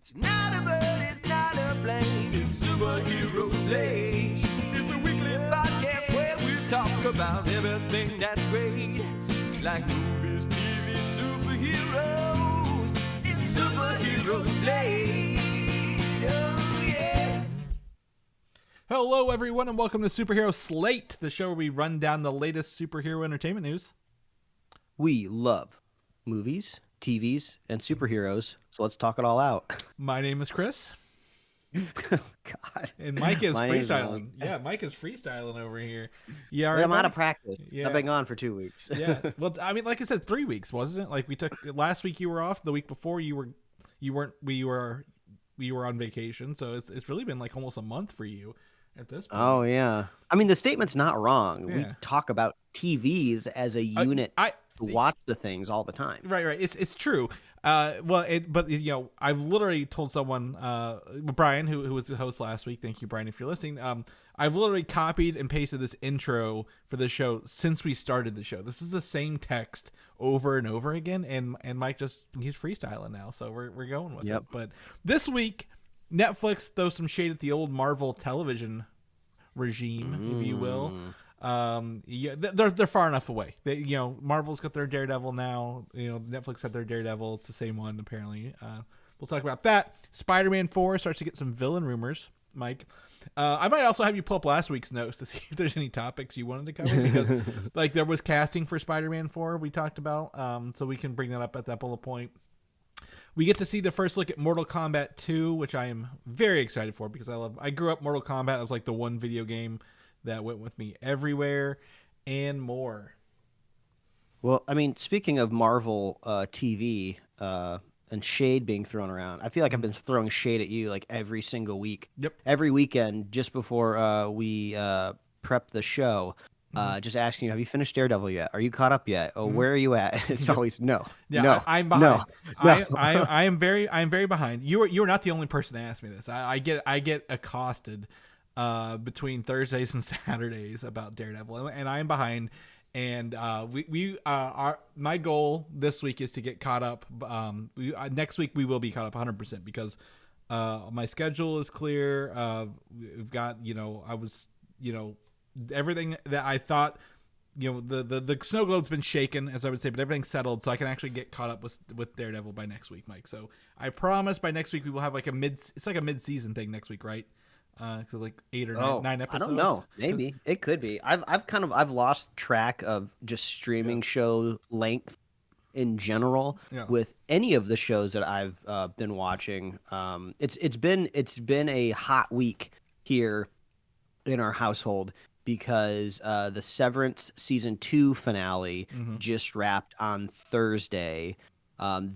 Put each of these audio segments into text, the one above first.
It's not a bird, it's not a plane, it's Superhero Slate. It's a weekly podcast where we talk about everything that's great. Like movies, TV, superheroes. It's Superhero Slate. Oh, yeah. Hello, everyone, and welcome to Superhero Slate, the show where we run down the latest superhero entertainment news. We love movies, TVs, and superheroes, so let's talk it all out. My name is Chris. God. And Mike is My name's freestyling. Yeah, Mike is freestyling over here. Yeah, Well, I'm out of practice. Yeah. I've been gone for 2 weeks. Yeah. Well, I mean, like I said, 3 weeks, wasn't it? Like we took last week. You were off. The week before, you weren't. We were on vacation. So it's really been like almost a month for you at this point. Oh yeah. I mean, the statement's not wrong. Yeah. We talk about TVs as a unit. To watch the things all the time. Right. It's true. But you know, I've literally told someone, Brian, who was the host last week. Thank you, Brian, if you're listening. I've literally copied and pasted this intro for the show since we started the show. This is the same text over and over again, and Mike he's freestyling now, so we're going with it. But this week, Netflix throws some shade at the old Marvel television regime, if you will. Yeah, they're far enough away. Marvel's got their Daredevil now. Netflix had their Daredevil. It's the same one apparently. We'll talk about that. Spider-Man 4 starts to get some villain rumors, Mike. I might also have you pull up last week's notes to see if there's any topics you wanted to cover, because like there was casting for Spider-Man 4 we talked about, so we can bring that up at that bullet point. We get to see the first look at Mortal Kombat 2, which I am very excited for because I grew up Mortal Kombat. It was like the one video game that went with me everywhere and more. Well, I mean, speaking of Marvel TV and shade being thrown around, I feel like I've been throwing shade at you like every single week. Yep. Every weekend, just before we prep the show, just asking you, have you finished Daredevil yet? Are you caught up yet? Oh, where are you at? It's always no. Yeah, no, I'm behind. No. I am very behind. You're not the only person to ask me this. I get accosted between Thursdays and Saturdays about Daredevil, and I'm behind. And my goal this week is to get caught up. Next week we will be caught up 100% because my schedule is clear. We've got everything that I thought. The snow globe's been shaken, as I would say, but everything's settled, so I can actually get caught up with Daredevil by next week, Mike. So I promise by next week we will have like it's like a mid-season thing next week, right? Because like 8 or 9 episodes. I don't know. Maybe it could be. I've lost track of just streaming show length in general with any of the shows that I've been watching. It's been a hot week here in our household because the Severance season 2 finale just wrapped on Thursday.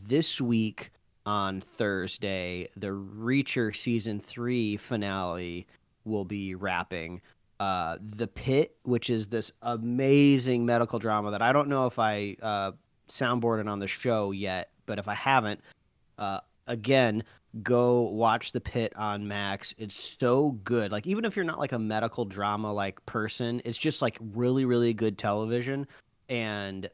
This week, on Thursday, the Reacher season 3 finale will be wrapping. The Pit, which is this amazing medical drama that I don't know if I soundboarded on the show yet, but if I haven't, again, go watch The Pit on Max. It's so good. Like, even if you're not like a medical drama like person, it's just like really, really good television. And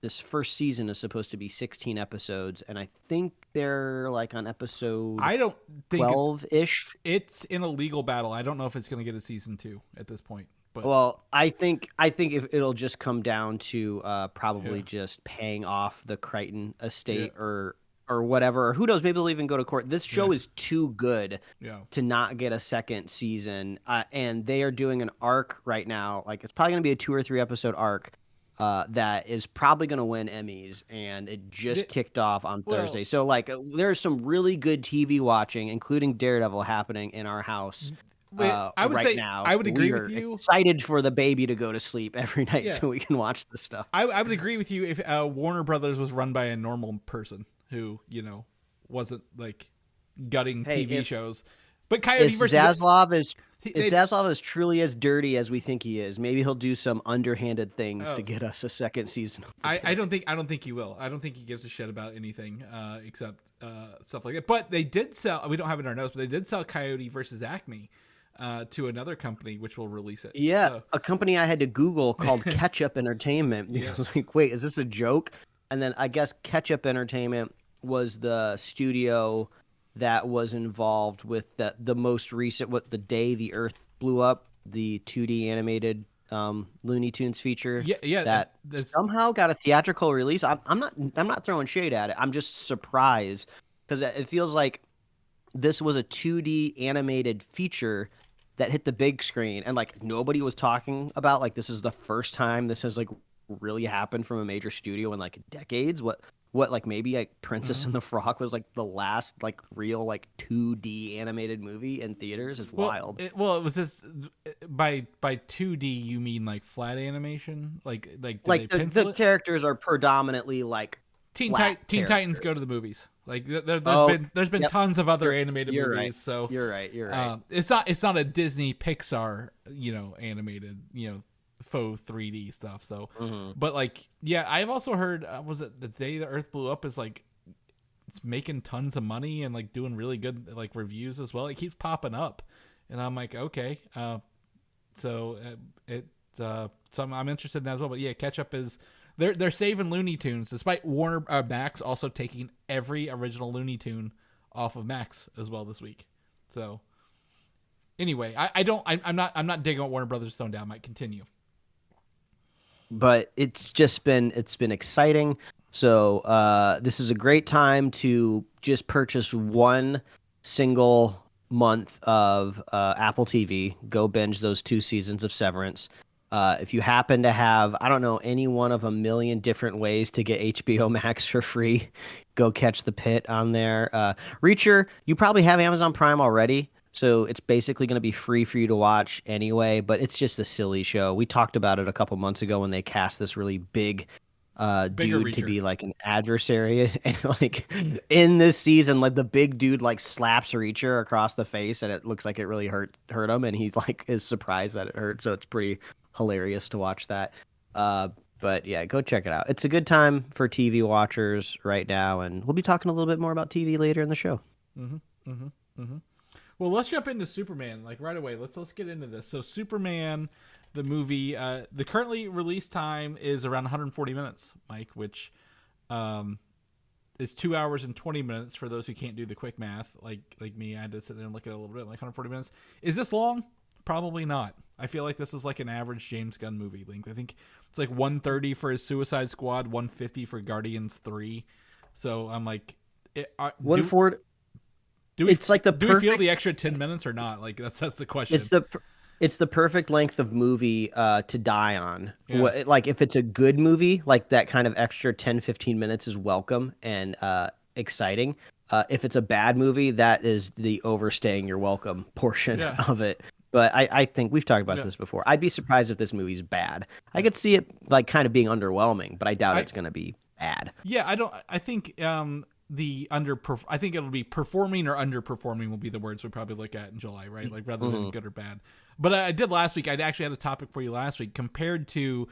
this first season is supposed to be 16 episodes, and I think they're like on episode 12-ish. It's in a legal battle. I don't know if it's going to get a season 2 at this point. But well, I think if it'll just come down to probably just paying off the Crichton estate or whatever. Or who knows? Maybe they'll even go to court. This show is too good to not get a second season, and they are doing an arc right now. Like, it's probably going to be a 2 or 3 episode arc. That is probably going to win Emmys, and it just kicked off on Thursday. So, like, there's some really good TV watching, including Daredevil, happening in our house I would say now. I would So agree we are with you. Excited for the baby to go to sleep every night so we can watch the stuff. I would agree with you if Warner Brothers was run by a normal person who wasn't like gutting TV shows. But Coyote versus Zaslav is. If Zaslav is truly as dirty as we think he is, maybe he'll do some underhanded things to get us a second season. I don't think he will. I don't think he gives a shit about anything except stuff like that. But they did sell. We don't have it in our notes, but they did sell Coyote versus Acme to another company, which will release it. Yeah, so. A company I had to Google called Ketchup Entertainment. I was like, wait, is this a joke? And then I guess Ketchup Entertainment was the studio that was involved with the most recent, the day the Earth blew up, the 2D animated Looney Tunes feature. Yeah, that somehow got a theatrical release. I'm not throwing shade at it. I'm just surprised because it feels like this was a 2D animated feature that hit the big screen, and like nobody was talking about like this is the first time this has like really happened from a major studio in like decades. What like maybe like Princess and the Frog was like the last like real like 2D animated movie in theaters. It's wild. It was this by 2D you mean like flat animation, like the characters are predominantly like Teen Titans go to the movies. Like there's been tons of other animated movies. Right. So you're right. It's not a Disney Pixar animated faux 3D stuff. So, but like I've also heard was it the day the Earth blew up is like it's making tons of money and like doing really good like reviews as well. It keeps popping up, and I'm like okay, so I'm interested in that as well. But yeah, catch up is. They're saving Looney Tunes, despite Warner Max also taking every original Looney Tune off of Max as well this week. So, anyway, I'm not digging what Warner Brothers throwing down. Might continue, but it's been exciting. So this is a great time to just purchase one single month of Apple TV. Go binge those 2 seasons of Severance. If you happen to have, I don't know, any one of a million different ways to get HBO Max for free, go catch The Pit on there. Reacher, you probably have Amazon Prime already, so it's basically going to be free for you to watch anyway, but it's just a silly show. We talked about it a couple months ago when they cast this really big dude Reacher to be like an adversary, and like in this season like the big dude like slaps Reacher across the face and it looks like it really hurt him, and he like is surprised that it hurt, so it's pretty hilarious to watch that. But yeah, go check it out. It's a good time for TV watchers right now, and we'll be talking a little bit more about TV later in the show. Well, let's jump into Superman like right away. Let's get into this. So Superman, the movie, the currently release time is around 140 minutes, Mike, which is 2 hours and 20 minutes for those who can't do the quick math like me. I had to sit there and look at it a little bit. Like 140 minutes. Is this long? Probably not. I feel like this is like an average James Gunn movie length. I think it's like 130 for his Suicide Squad, 150 for Guardians 3. So I'm like, 140. Do we feel the extra 10 minutes or not? Like that's the question. It's the perfect length of movie to die on. Yeah. Like if it's a good movie, like that kind of extra 10, 15 minutes is welcome and exciting. If it's a bad movie, that is the overstaying your welcome portion of it. But I think we've talked about this before. I'd be surprised if this movie's bad. I could see it like kind of being underwhelming, but I doubt it's going to be bad. Yeah, I think I think it'll be performing or underperforming will be the words we probably look at in July, right? Like rather than good or bad. But I did last week. I actually had a topic for you last week compared to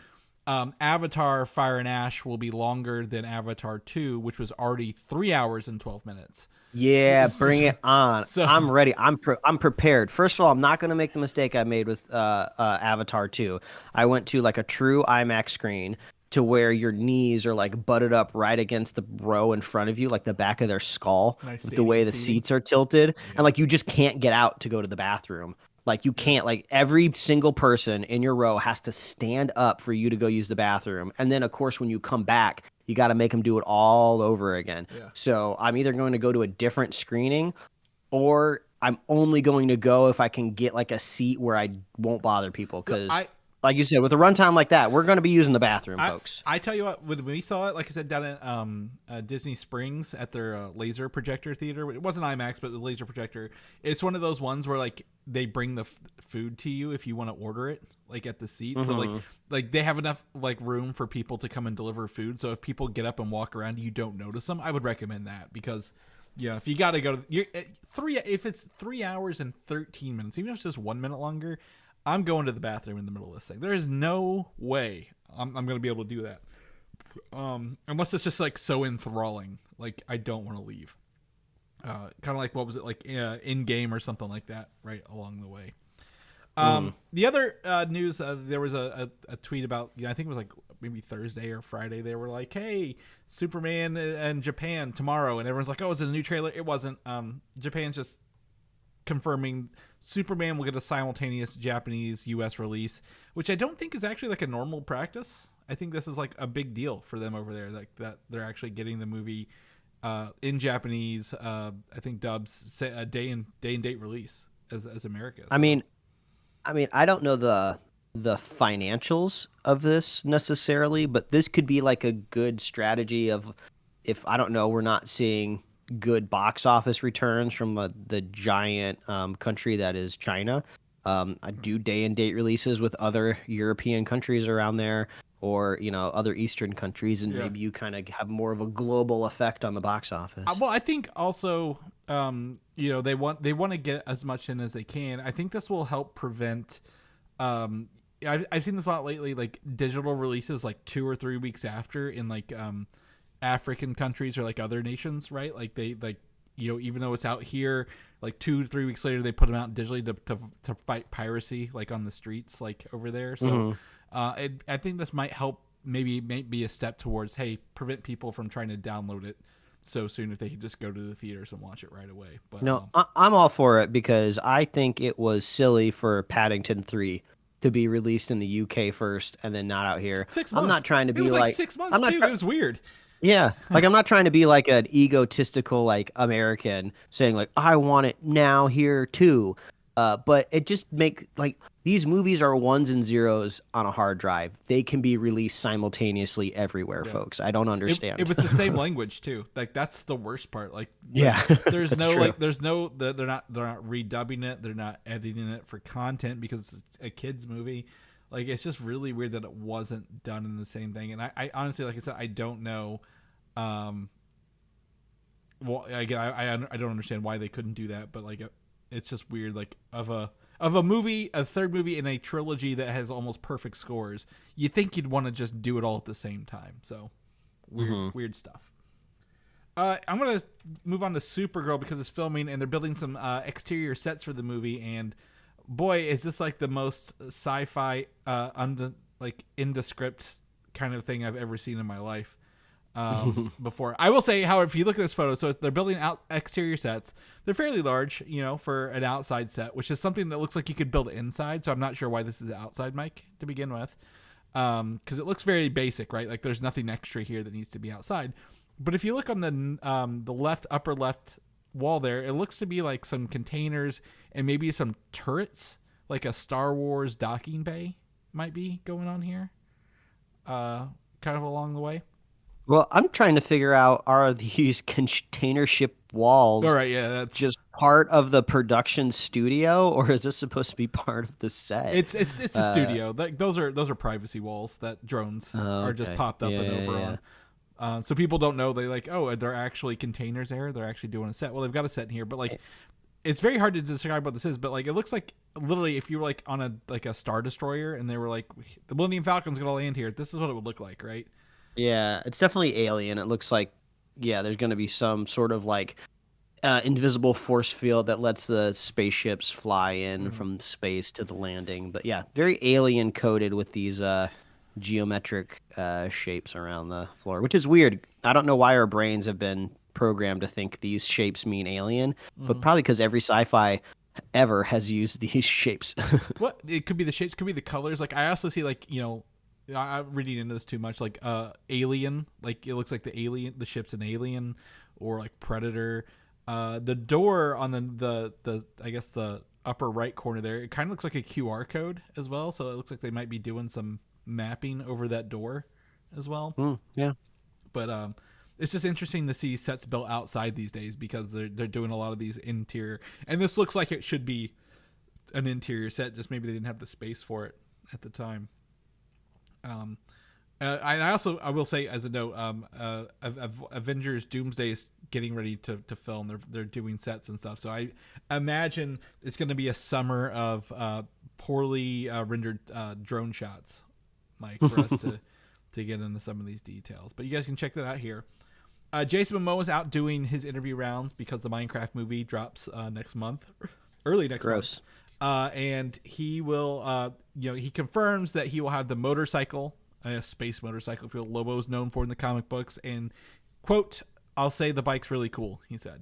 Avatar: Fire and Ash will be longer than Avatar 2, which was already 3 hours and 12 minutes. Yeah, bring it on. So, I'm ready. I'm prepared. First of all, I'm not going to make the mistake I made with Avatar 2. I went to like a true IMAX screen to where your knees are like butted up right against the row in front of you, like the back of their skull, nice with the way the seats are tilted. Yeah. And like you just can't get out to go to the bathroom. Like you can't, like every single person in your row has to stand up for you to go use the bathroom. And then of course, when you come back, you got to make them do it all over again. Yeah. So I'm either going to go to a different screening or I'm only going to go if I can get like a seat where I won't bother people. Cause like you said, with a runtime like that, we're going to be using the bathroom, folks. I tell you what, when we saw it, like I said, down at Disney Springs at their laser projector theater, it wasn't IMAX, but the laser projector. It's one of those ones where like they bring the food to you if you want to order it, like at the seat. Mm-hmm. So like they have enough like room for people to come and deliver food. So if people get up and walk around, you don't notice them. I would recommend that because if you got to go to if it's 3 hours and 13 minutes, even if it's just 1 minute longer. I'm going to the bathroom in the middle of this thing. There is no way I'm going to be able to do that. Unless it's just like so enthralling. Like I don't want to leave. Kind of like, what was it like in game or something like that right along the way. The other news, there was a tweet about, I think it was like maybe Thursday or Friday. They were like, "Hey, Superman and Japan tomorrow," and everyone's like, "Oh, is it a new trailer?" It wasn't. Japan's just confirming Superman will get a simultaneous Japanese U.S. release, which I don't think is actually like a normal practice. I think this is like a big deal for them over there, like that they're actually getting the movie in Japanese. I think dubs a day and date release as America. So. I mean, I don't know the financials of this necessarily, but this could be like a good strategy of, if I don't know, we're not seeing good box office returns from the giant country that is China. I do day and date releases with other European countries around there, or other Eastern countries, and maybe you kind of have more of a global effect on the box office. Well, I think also they want to get as much in as they can. I think this will help prevent. I've seen this a lot lately, like digital releases like 2 or 3 weeks after in like African countries or like other nations, right? Like they even though it's out here, like 2 to 3 weeks later they put them out digitally to fight piracy like on the streets like over there. So I think this might help maybe be a step towards, hey, prevent people from trying to download it so soon if they could just go to the theaters and watch it right away. But I'm all for it, because I think it was silly for Paddington 3 to be released in the UK first and then not out here. 6 months. I'm not trying to be it was like 6 months too. It was weird. Yeah, like I'm not trying to be like an egotistical like American saying like I want it now here too. But it just like these movies are ones and zeros on a hard drive. They can be released simultaneously everywhere, folks. I don't understand. It was the same language too. Like that's the worst part. Like there's no true. like they're not redubbing it. They're not editing it for content because it's a kids movie. Like it's just really weird that it wasn't done in the same thing. And I honestly, like I said, I don't know. Well, again, I don't understand why they couldn't do that, but like it's just weird. Like of a movie, a third movie in a trilogy that has almost perfect scores, you think you'd want to just do it all at the same time. So weird stuff. I'm gonna move on to Supergirl because it's filming and they're building some exterior sets for the movie, and boy, is this like the most sci-fi, indescript kind of thing I've ever seen in my life. Before. I will say, however, if you look at this photo, so they're building out exterior sets. They're fairly large, for an outside set, which is something that looks like you could build inside. So I'm not sure why this is an outside mic to begin with, because it looks very basic, right? Like there's nothing extra here that needs to be outside. But if you look on the upper left wall there, it looks to be like some containers and maybe some turrets, like a Star Wars docking bay might be going on here, kind of along the way. Well, I'm trying to figure out, are these container ship walls all right, yeah, that's just part of the production studio, or is this supposed to be part of the set? It's a studio. Those are privacy walls that drones are just popped up and over on. So people don't know. They like, oh, they're actually containers there. They're actually doing a set. Well, they've got a set in here, but like, it's very hard to describe what this is. But like, it looks like literally if you were like on a Star Destroyer and they were like, the Millennium Falcon's gonna land here. This is what it would look like, right? Yeah, it's definitely alien. It looks like, there's going to be some sort of like invisible force field that lets the spaceships fly in from space to the landing. But yeah, very alien coded with these geometric shapes around the floor, which is weird. I don't know why our brains have been programmed to think these shapes mean alien, but probably because every sci-fi ever has used these shapes. What? It could be the shapes, could be the colors. Like I also see like, I'm reading into this too much, like Alien, like it looks like the ship's an alien, or like Predator. The door on the I guess the upper right corner there, it kind of looks like a QR code as well, so it looks like they might be doing some mapping over that door as well. Yeah. But it's just interesting to see sets built outside these days because they're doing a lot of these interior, and this looks like it should be an interior set, just maybe they didn't have the space for it at the time. I will say as a note, Avengers Doomsday is getting ready to film. They're doing sets and stuff. So I imagine it's going to be a summer of poorly rendered drone shots, Mike, for us to get into some of these details. But you guys can check that out here. Jason Momoa is out doing his interview rounds because the Minecraft movie drops next month, early next month. And he will, he confirms that he will have the motorcycle, a space motorcycle, if you will, Lobo is known for in the comic books. And quote, "I'll say the bike's really cool," he said.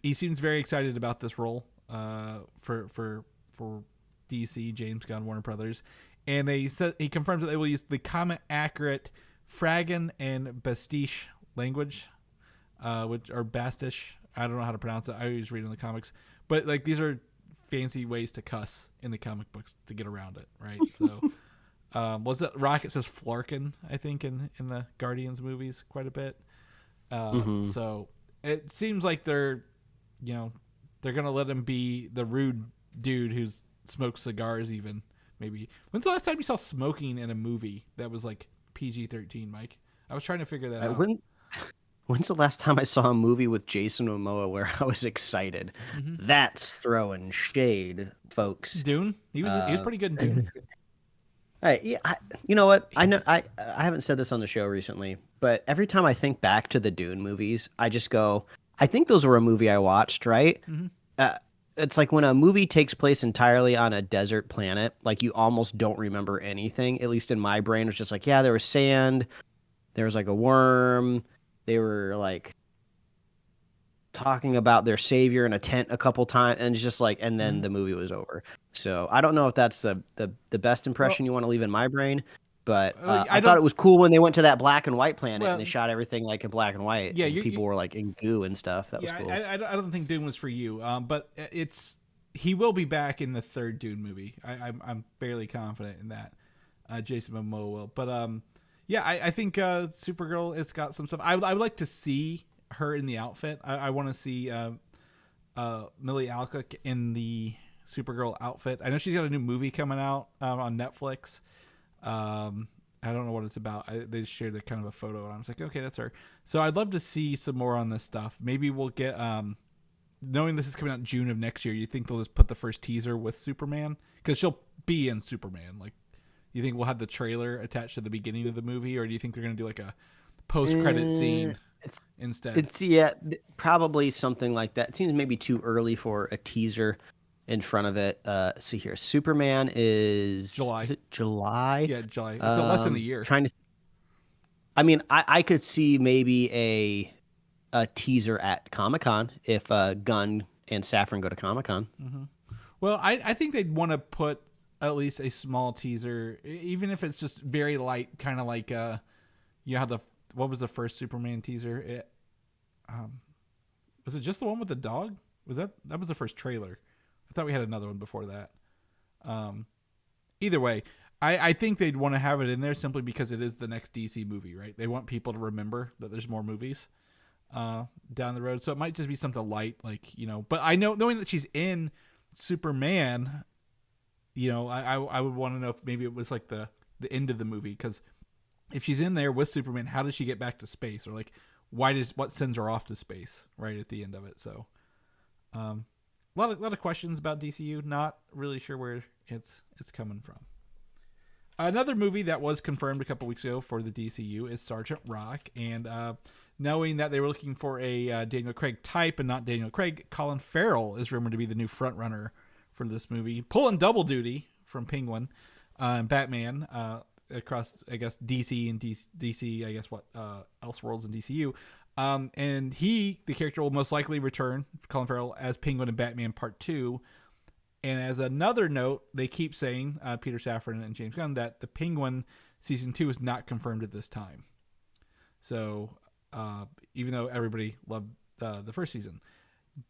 He seems very excited about this role for DC, James Gunn, Warner Brothers, and he confirms that they will use the comic accurate fraggin and bastich language, which are bastich. I don't know how to pronounce it. I always read in the comics, but like these are fancy ways to cuss in the comic books to get around it, right? So, was it Rocket says flarkin? I think in the Guardians movies quite a bit. So it seems like they're gonna let him be the rude dude who's smokes cigars. Even maybe. When's the last time you saw smoking in a movie that was like PG-13, Mike? I was trying to figure that out. When's the last time I saw a movie with Jason Momoa where I was excited? That's throwing shade, folks. Dune. He was pretty good in Dune. You know what? I know I haven't said this on the show recently, but every time I think back to the Dune movies, I just go, I think those were a movie I watched, right? It's like when a movie takes place entirely on a desert planet, like you almost don't remember anything. At least in my brain, it's just like, yeah, there was sand, there was like a worm. They were like talking about their savior in a tent a couple times, and it's just like, and then the movie was over. So I don't know if that's the best impression you want to leave in my brain, but I thought it was cool when they went to that black and white planet and they shot everything like in black and white. Yeah, and people were like in goo and stuff. That was cool. I don't think Dune was for you, but he will be back in the third Dune movie. I'm fairly confident in that. Jason Momoa will, but I think Supergirl has got some stuff. I would like to see her in the outfit. I want to see Millie Alcock in the Supergirl outfit. I know she's got a new movie coming out on Netflix. I don't know what it's about. They shared a kind of a photo, and I was like, okay, that's her. So I'd love to see some more on this stuff. Maybe we'll get, knowing this is coming out in June of next year, you think they'll just put the first teaser with Superman? Because she'll be in Superman. Like, you think we'll have the trailer attached to the beginning of the movie, or do you think they're going to do like a post-credit scene instead? It's probably something like that. It seems maybe too early for a teaser in front of it. See here, Superman is July. Is it July? Yeah, July. It's less than a year. I could see maybe a teaser at Comic-Con if Gunn and Safran go to Comic-Con. Well, I think they'd want to put at least a small teaser, even if it's just very light, kind of like what was the first Superman teaser? Was it just the one with the dog? That was the first trailer? I thought we had another one before that. Either way, I think they'd want to have it in there simply because it is the next DC movie, right? They want people to remember that there's more movies down the road. So it might just be something light, like, but I know, knowing that she's in Superman, I would want to know if maybe it was like the end of the movie, because if she's in there with Superman, how does she get back to space? Or like, what sends her off to space right at the end of it? So, a lot of questions about DCU. Not really sure where it's coming from. Another movie that was confirmed a couple weeks ago for the DCU is Sergeant Rock, and knowing that they were looking for a Daniel Craig type and not Daniel Craig, Colin Farrell is rumored to be the new front runner for this movie, pulling double duty from Penguin and Batman across, I guess, DC and DC, I guess, Elseworlds and DCU. And the character will most likely return, Colin Farrell, as Penguin in Batman Part 2. And as another note, they keep saying, Peter Safran and James Gunn, that the Penguin Season 2 is not confirmed at this time. So, even though everybody loved the first season,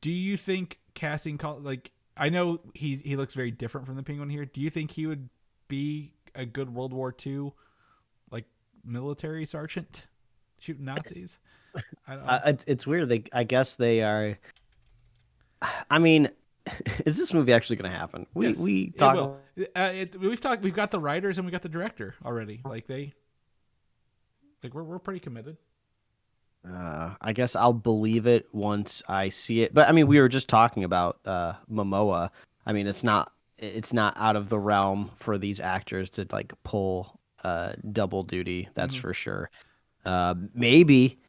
do you think casting, I know he looks very different from the Penguin here. Do you think he would be a good World War II, like, military sergeant shooting Nazis? It's weird. I guess they are. I mean, is this movie actually going to happen? We talk. We've talked. We've got the writers and we got the director already. We're pretty committed. I guess I'll believe it once I see it. But I mean, we were just talking about Momoa. I mean, it's not out of the realm for these actors to like pull double duty. That's for sure. Maybe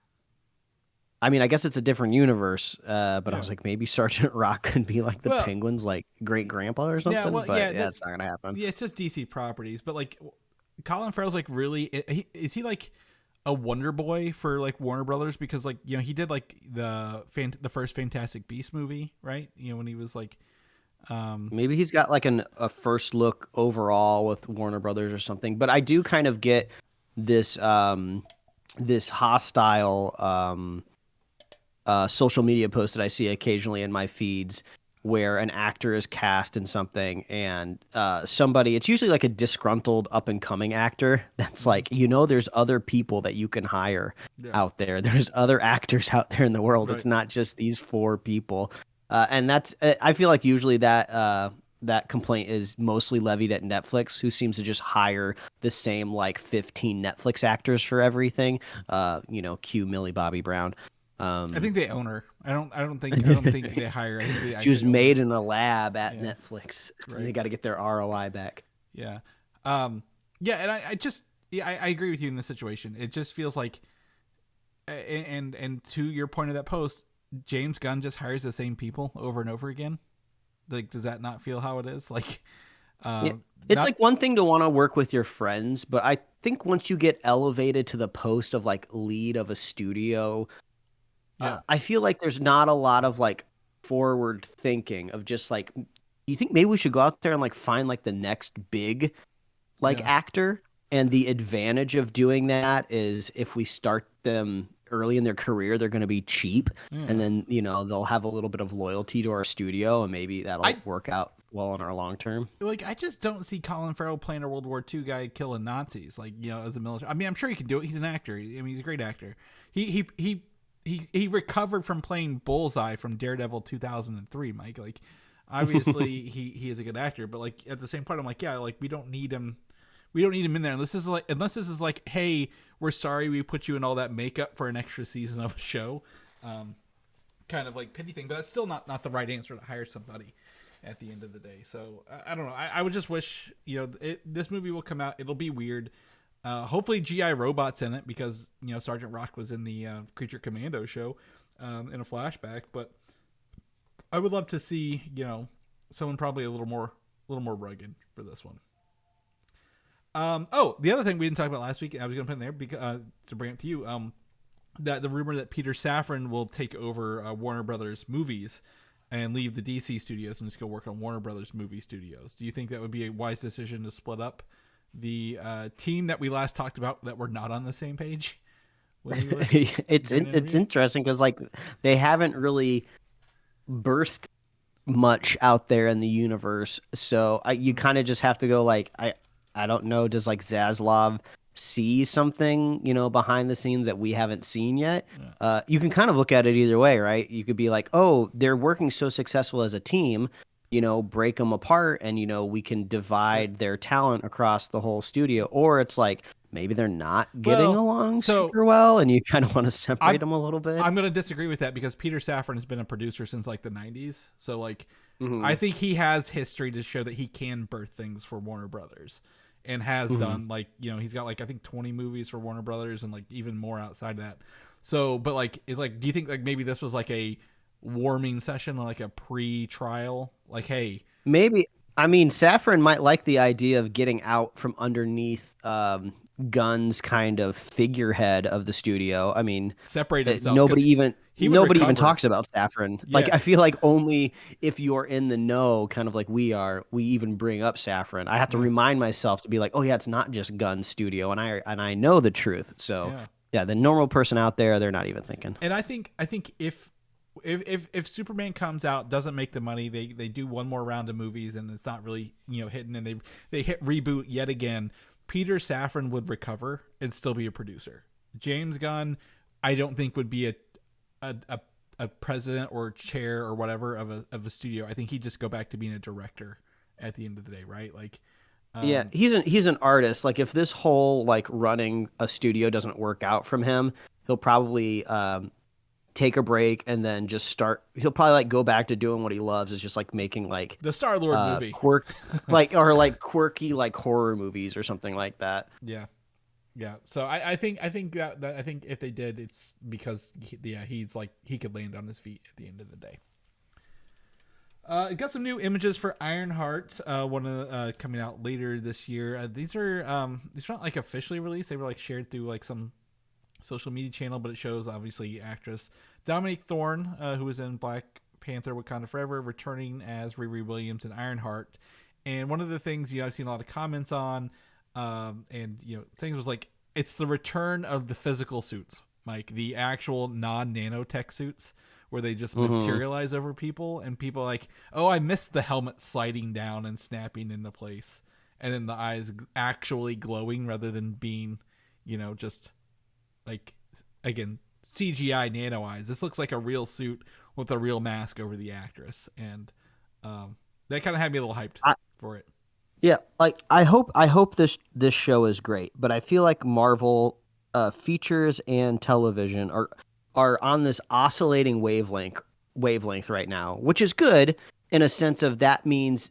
I mean, I guess it's a different universe, but I Yeah. was like, maybe Sergeant Rock could be like the Well, Penguin's like great grandpa or something. yeah, well, but yeah, it's not gonna happen. yeah, it's just DC properties. But like, Colin Farrell's like really is he like a Wonder Boy for like Warner Brothers? Because like he did like the first Fantastic Beast movie, right? When he was like. Maybe he's got like a first look overall with Warner Brothers or something. But I do kind of get this this hostile social media post that I see occasionally in my feeds where an actor is cast in something and somebody, it's usually like a disgruntled up and coming actor that's like, there's other people that you can hire out there. There's other actors out there in the world. Right. It's not just these 4 people. And that's, I feel like usually that complaint is mostly levied at Netflix, who seems to just hire the same like 15 Netflix actors for everything. Cue Millie Bobby Brown. I think they own her. I don't think they hire. I think they she was made her. in a lab at Netflix. Right. They got to get their ROI back. Yeah. And I agree with you in this situation. It just feels like, and to your point of that post, James Gunn just hires the same people over and over again. Like, does that not feel how it is? Like, it's like one thing to want to work with your friends, but I think once you get elevated to the post of like lead of a studio, I feel like there's not a lot of like forward thinking of just like, you think maybe we should go out there and like find like the next big actor? And the advantage of doing that is if we start them early in their career, they're going to be cheap, and then they'll have a little bit of loyalty to our studio, and maybe that'll work out well in our long term. Like, I just don't see Colin Farrell playing a World War II guy killing Nazis, like as a military. I mean, I'm sure he can do it. He's an actor. I mean, he's a great actor. He recovered from playing Bullseye from Daredevil 2003, Mike. Like, obviously he is a good actor, but like at the same point, I'm like, we don't need him. We don't need him in there unless this is like, hey, we're sorry we put you in all that makeup for an extra season of a show, kind of like pity thing. But that's still not the right answer to hire somebody at the end of the day. So I don't know. I would just wish this movie will come out. It'll be weird. Hopefully GI Robot's in it because Sergeant Rock was in the Creature Commando show in a flashback. But I would love to see someone probably a little more rugged for this one. The other thing we didn't talk about last week, I was going to put in there because to bring it to you, that the rumor that Peter Safran will take over Warner Brothers movies and leave the DC studios and just go work on Warner Brothers movie studios. Do you think that would be a wise decision to split up the team that we last talked about that were not on the same page? It's interesting because like they haven't really birthed much out there in the universe, so you kind of just have to go like I don't know. Does like Zaslav see something, behind the scenes that we haven't seen yet? Yeah. You can kind of look at it either way, right? You could be like, oh, they're working so successful as a team, break them apart and, we can divide their talent across the whole studio. Or it's like, maybe they're not getting along super well and you kind of want to separate them a little bit. I'm going to disagree with that because Peter Safran has been a producer since like the 90s. So like, I think he has history to show that he can birth things for Warner Brothers. And has done like he's got like I think 20 movies for Warner Brothers and like even more outside that. So, but like it's like, do you think like maybe this was like a warming session, like a pre-trial? Like, hey, maybe. I mean, Safran might like the idea of getting out from underneath Gunn's kind of figurehead of the studio. I mean, separate himself. Nobody even talks about Safran. Yeah. Like, I feel like only if you're in the know, kind of like we are, we even bring up Safran. I have to remind myself to be like, oh yeah, it's not just Gunn's studio, and I know the truth. So yeah, the normal person out there, they're not even thinking. And I think if Superman comes out, doesn't make the money, they do one more round of movies and it's not really hitting, and they hit reboot yet again, Peter Safran would recover and still be a producer. James Gunn, I don't think would be a president or chair or whatever of a studio. I think he'd just go back to being a director at the end of the day, right? Like, yeah, he's an artist. Like, if this whole like running a studio doesn't work out from him, he'll probably take a break and then just start. He'll probably like go back to doing what he loves, is just like making like the Star-Lord movie, quirky like horror movies or something like that. Yeah. Yeah. So I think that I think if they did, it's because he's like he could land on his feet at the end of the day. Got some new images for Ironheart. One of coming out later this year. These are not like officially released. They were like shared through like some social media channel, but it shows obviously actress Dominique Thorne, who was in Black Panther: Wakanda Forever, returning as Riri Williams in Ironheart. And one of the things I've seen a lot of comments on, and things was like it's the return of the physical suits, Mike, the actual non-nanotech suits where they just materialize over people, and people are like, oh, I missed the helmet sliding down and snapping into place, and then the eyes actually glowing rather than being, just like, again, CGI nano eyes. This looks like a real suit with a real mask over the actress, and that kind of had me a little hyped for it. Yeah, like I hope this show is great, but I feel like Marvel features and television are on this oscillating wavelength right now, which is good in a sense of that means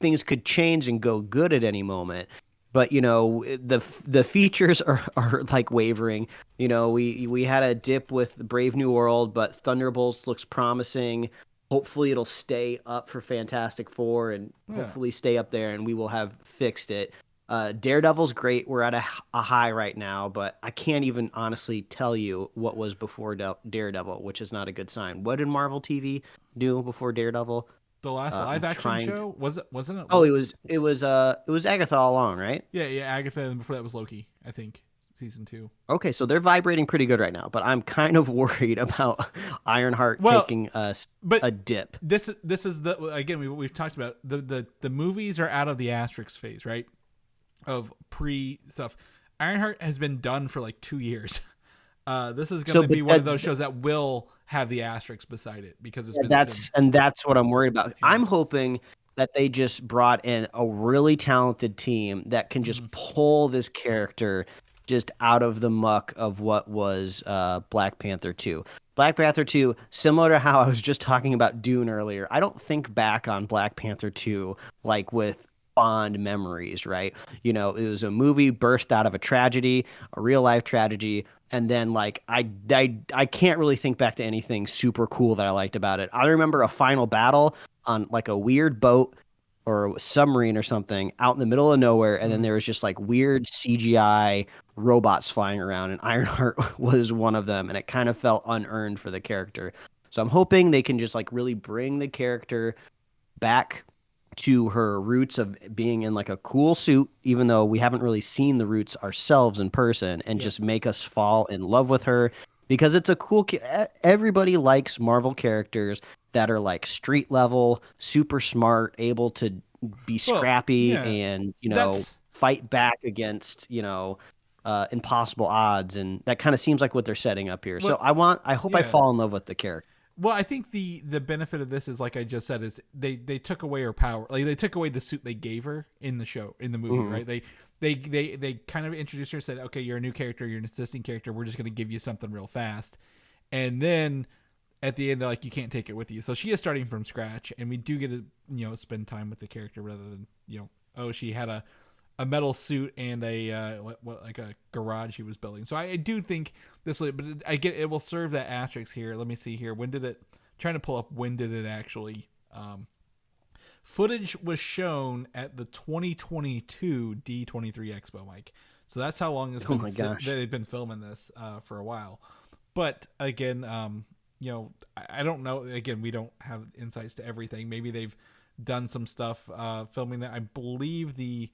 things could change and go good at any moment. But the features are like wavering. We had a dip with Brave New World, but Thunderbolts looks promising. Hopefully it'll stay up for Fantastic Four and hopefully stay up there, and we will have fixed it. Daredevil's great. We're at a high right now, but I can't even honestly tell you what was before Daredevil, which is not a good sign. What did Marvel TV do before Daredevil? The last live action show wasn't it? Oh, it was Agatha all along, right? Yeah, Agatha, and before that was Loki, I think, season 2. Okay, so they're vibrating pretty good right now, but I'm kind of worried about Ironheart taking a dip. This is we've talked about the movies are out of the asterisk phase, right? Of pre stuff. Ironheart has been done for like 2 years. This is going to be one of those shows that will have the asterisk beside it because it's been that's what I'm worried about. Yeah. I'm hoping that they just brought in a really talented team that can just pull this character just out of the muck of what was Black Panther 2. Black Panther 2, similar to how I was just talking about Dune earlier, I don't think back on Black Panther 2 like with fond memories, right? It was a movie birthed out of a tragedy, a real life tragedy, and then like I can't really think back to anything super cool that I liked about it. I remember a final battle on like a weird boat or a submarine or something out in the middle of nowhere, and then there was just like weird CGI robots flying around, and Ironheart was one of them, and it kind of felt unearned for the character. So I'm hoping they can just like really bring the character back to her roots of being in like a cool suit, even though we haven't really seen the roots ourselves in person, and just make us fall in love with her, because it's a cool everybody likes Marvel characters that are like street level, super smart, able to be scrappy and fight back against impossible odds, and that kind of seems like what they're setting up here. So I hope I fall in love with the character. Well, I think the benefit of this is, like I just said, is they took away her power. Like they took away the suit they gave her in the movie, right? They kind of introduced her, said, okay, you're a new character, you're an existing character, we're just going to give you something real fast. And then at the end, they're like, you can't take it with you. So she is starting from scratch, and we do get to spend time with the character rather than she had a metal suit and a like a garage he was building. So I do think this will, but I get it will serve that asterisk here. Let me see here. When did it? Trying to pull up when did it actually? Footage was shown at the 2022 D23 Expo, Mike. So that's how long it's been they've been filming this for a while. But again, I don't know. Again, we don't have insights to everything. Maybe they've done some stuff filming that. I believe the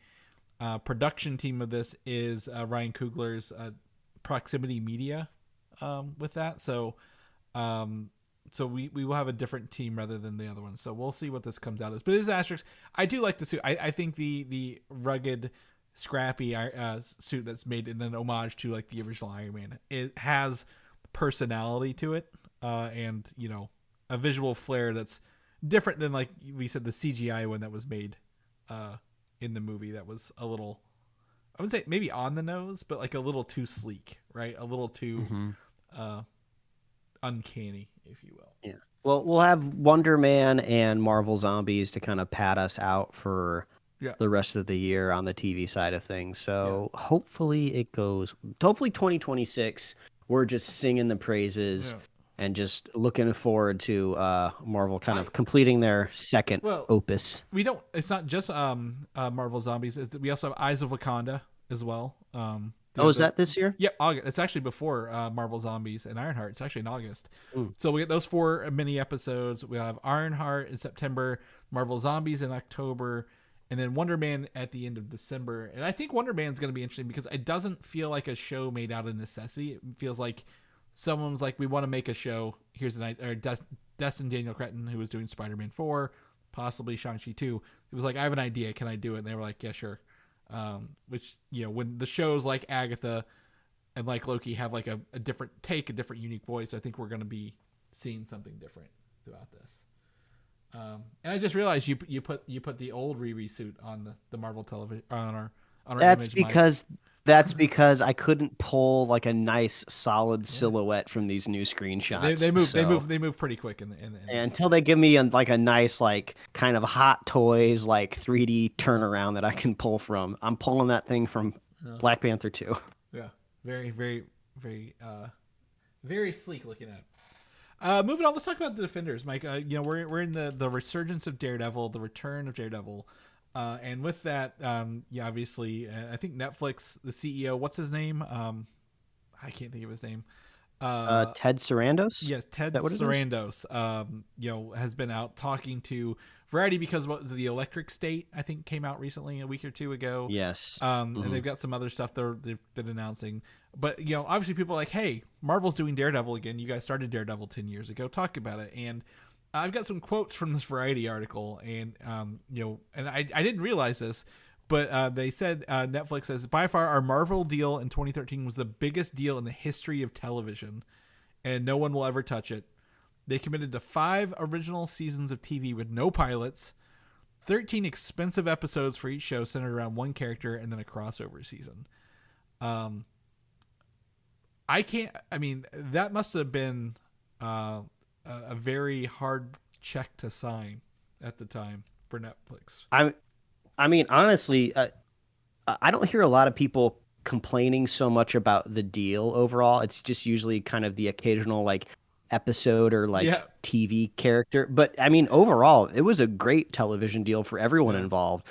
production team of this is Ryan Coogler's Proximity Media with that. So we will have a different team rather than the other one. So we'll see what this comes out as. But it is asterisk. I do like the suit. I think the rugged, scrappy suit that's made in an homage to like the original Iron Man. It has personality to it, and a visual flair that's different than, like we said, the CGI one that was made in the movie. That was a little, I would say maybe on the nose, but like a little too sleek, right? A little too uncanny, if you will. Yeah. Well, we'll have Wonder Man and Marvel Zombies to kind of pad us out for the rest of the year on the TV side of things. So hopefully it goes. Hopefully 2026, we're just singing the praises and just looking forward to Marvel kind of completing their second opus. We don't. It's not just Marvel Zombies. We also have Eyes of Wakanda as well. Is that this year? Yeah, August. It's actually before Marvel Zombies and Ironheart. It's actually in August. So we get those 4 mini episodes. We have Ironheart in September, Marvel Zombies in October, and then Wonder Man at the end of December. And I think Wonder Man's going to be interesting because it doesn't feel like a show made out of necessity. It feels like someone's like, we want to make a show. Here's an idea. Or Destin Daniel Cretton, who was doing Spider-Man 4, possibly Shang-Chi 2. It was like, I have an idea. Can I do it? And they were like, yeah, sure. Which, when the shows like Agatha and like Loki have like a different take, a different unique voice, I think we're going to be seeing something different throughout this. And I just realized you put the old Riri suit on the Marvel television on our That's because I couldn't pull like a nice solid silhouette from these new screenshots. They move pretty quick until they give me a nice like kind of Hot Toys like 3D turnaround that I can pull from. I'm pulling that thing from Black Panther 2. Yeah, very very very very sleek looking at. Moving on, let's talk about the Defenders, Mike. We're in the resurgence of Daredevil, the return of Daredevil. And with that, obviously, I think Netflix, the CEO, what's his name? I can't think of his name. Ted Sarandos? Yes, Ted Sarandos, has been out talking to Variety because what was it, the Electric State, I think, came out recently, a week or two ago. Yes. And they've got some other stuff they've been announcing. But, obviously people are like, hey, Marvel's doing Daredevil again. You guys started Daredevil 10 years ago. Talk about it. And I've got some quotes from this Variety article, and and I didn't realize this, but they said Netflix says by far our Marvel deal in 2013 was the biggest deal in the history of television, and no one will ever touch it. They committed to 5 original seasons of TV with no pilots, 13 expensive episodes for each show centered around one character, and then a crossover season. That must have been a very hard check to sign at the time for Netflix. I mean, honestly, I don't hear a lot of people complaining so much about the deal overall. It's just usually kind of the occasional like episode or like TV character. But I mean, overall, it was a great television deal for everyone involved.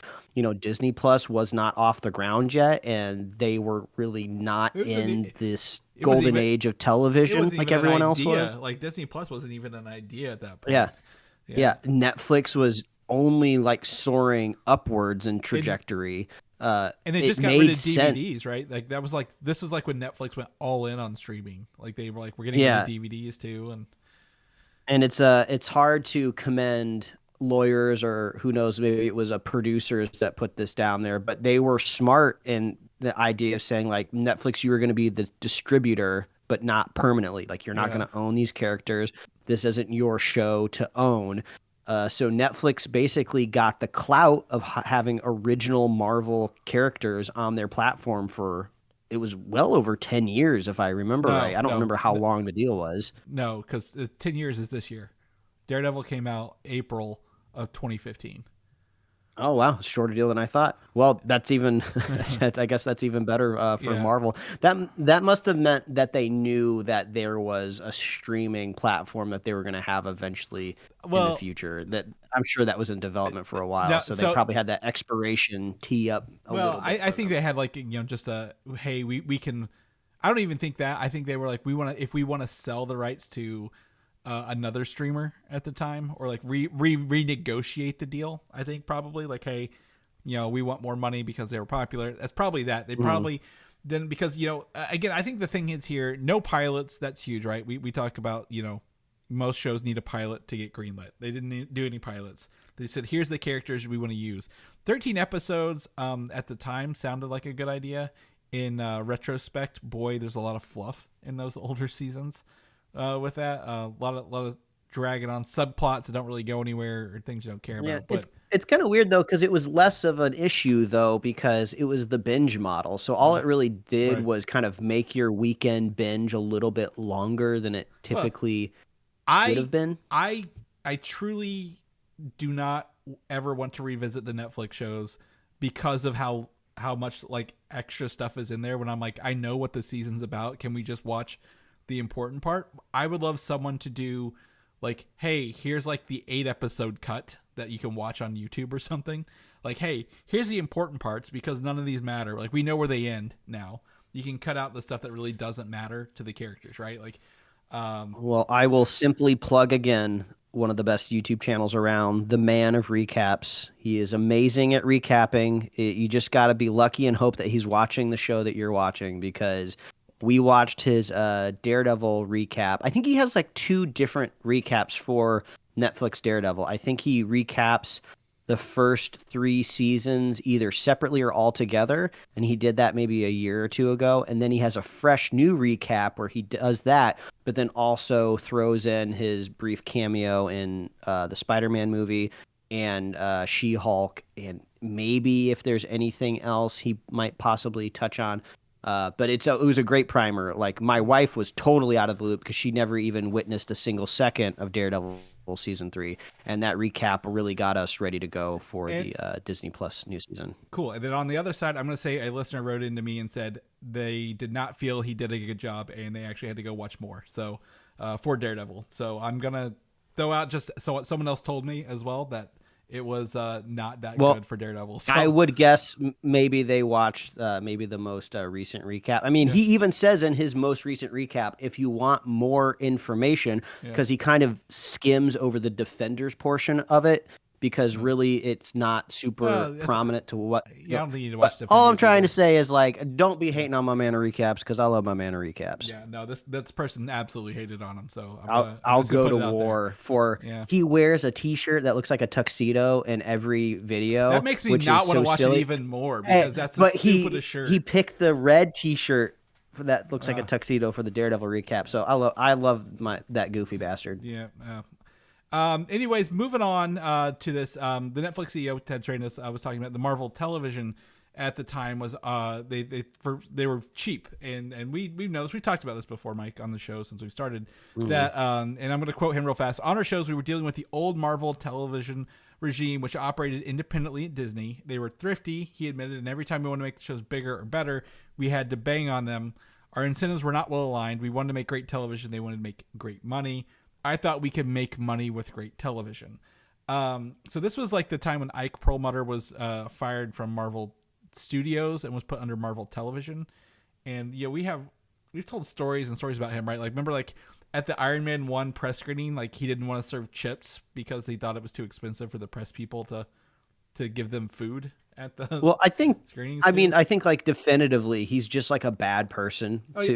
Disney Plus was not off the ground yet, and they were really not in this golden age of television like everyone else was. Like Disney Plus wasn't even an idea at that point. Yeah. Netflix was only like soaring upwards in trajectory. And they just got rid of DVDs, right? Like this was like when Netflix went all in on streaming. Like they were like, we're getting into DVDs too, and it's hard to commend lawyers or who knows, maybe it was a producers that put this down there, but they were smart in the idea of saying like Netflix, you were going to be the distributor, but not permanently. Like you're not going to own these characters. This isn't your show to own. So Netflix basically got the clout of having original Marvel characters on their platform for, it was well over 10 years, if I remember right. I don't remember how long the deal was. No, because 10 years is this year. Daredevil came out April of 2015. Oh, wow. Shorter deal than I thought. Well, that's even, I guess that's even better for Marvel. That must have meant that they knew that there was a streaming platform that they were going to have eventually in the future. That I'm sure that was in development for a while. So they probably had that expiration tee up a little bit. I think they had like, just a, hey, we can, I don't even think that. I think they were like, if we want to sell the rights to another streamer at the time, or like renegotiate the deal. I think probably like, hey, we want more money because they were popular. That's probably that. They probably then, because again, I think the thing is here, no pilots. That's huge, right? We talk about most shows need a pilot to get greenlit. They didn't do any pilots. They said, here's the characters we want to use. 13 episodes at the time sounded like a good idea. In retrospect, boy, there's a lot of fluff in those older seasons. With that, a lot of dragging on subplots that don't really go anywhere or things you don't care about. But it's kind of weird though, because it was less of an issue though, because it was the binge model. So all it really did was kind of make your weekend binge a little bit longer than it typically would have been. I truly do not ever want to revisit the Netflix shows because of how much like extra stuff is in there. When I'm like, I know what the season's about. Can we just watch the important part? I would love someone to do like, hey, here's like the 8-episode cut that you can watch on YouTube or something. Like, hey, here's the important parts because none of these matter. Like, we know where they end now. You can cut out the stuff that really doesn't matter to the characters, right? Like, well, I will simply plug again one of the best YouTube channels around, the man of recaps. He is amazing at recapping. You just got to be lucky and hope that he's watching the show that you're watching, because we watched his Daredevil recap. I think he has like 2 different recaps for Netflix Daredevil. I think he recaps the first 3 seasons either separately or all together, and he did that maybe a year or 2 ago. And then he has a fresh new recap where he does that, but then also throws in his brief cameo in the Spider-Man movie and She-Hulk, and maybe if there's anything else he might possibly touch on. But it was a great primer. Like, my wife was totally out of the loop because she never even witnessed a single second of Daredevil season 3, and that recap really got us ready to go for the Disney Plus new season. Cool. And then on the other side, I'm going to say a listener wrote into me and said they did not feel he did a good job, and they actually had to go watch more. So for Daredevil, so I'm gonna throw out just so what someone else told me as well, that it was not that good for Daredevil. So. I would guess maybe they watched maybe the most recent recap. I mean, he even says in his most recent recap, if you want more information, because he kind of skims over the Defenders portion of it, because really it's not super prominent to what. Yeah, I don't think you need to watch Defenders. All I'm trying to say is, like, don't be hating on my man of recaps, because I love my man of recaps. Yeah, no, this person absolutely hated on him. So I'll go to war for. He wears a T-shirt that looks like a tuxedo in every video. That makes me not want to watch it even more, because that's the stupidest shirt. He picked the red T-shirt that looks like a tuxedo for the Daredevil recap. So I love that goofy bastard. Yeah. Anyways, moving on to this, the Netflix CEO Ted Sarandos was talking about the Marvel television at the time was they were cheap, and we know this. We talked about this before, Mike, on the show since we started that. And I'm going to quote him real fast. On our shows, we were dealing with the old Marvel television regime, which operated independently at Disney. They were thrifty, he admitted, and every time we wanted to make the shows bigger or better, we had to bang on them. Our incentives were not well aligned. We wanted to make great television. They wanted to make great money. I thought we could make money with great television. So this was like the time when Ike Perlmutter was fired from Marvel Studios and was put under Marvel Television. And we've told stories and stories about him, right? Like, remember, like at the Iron Man 1 press screening, like he didn't want to serve chips because he thought it was too expensive for the press people to give them food at the I think screenings. I think like definitively he's just like a bad person too.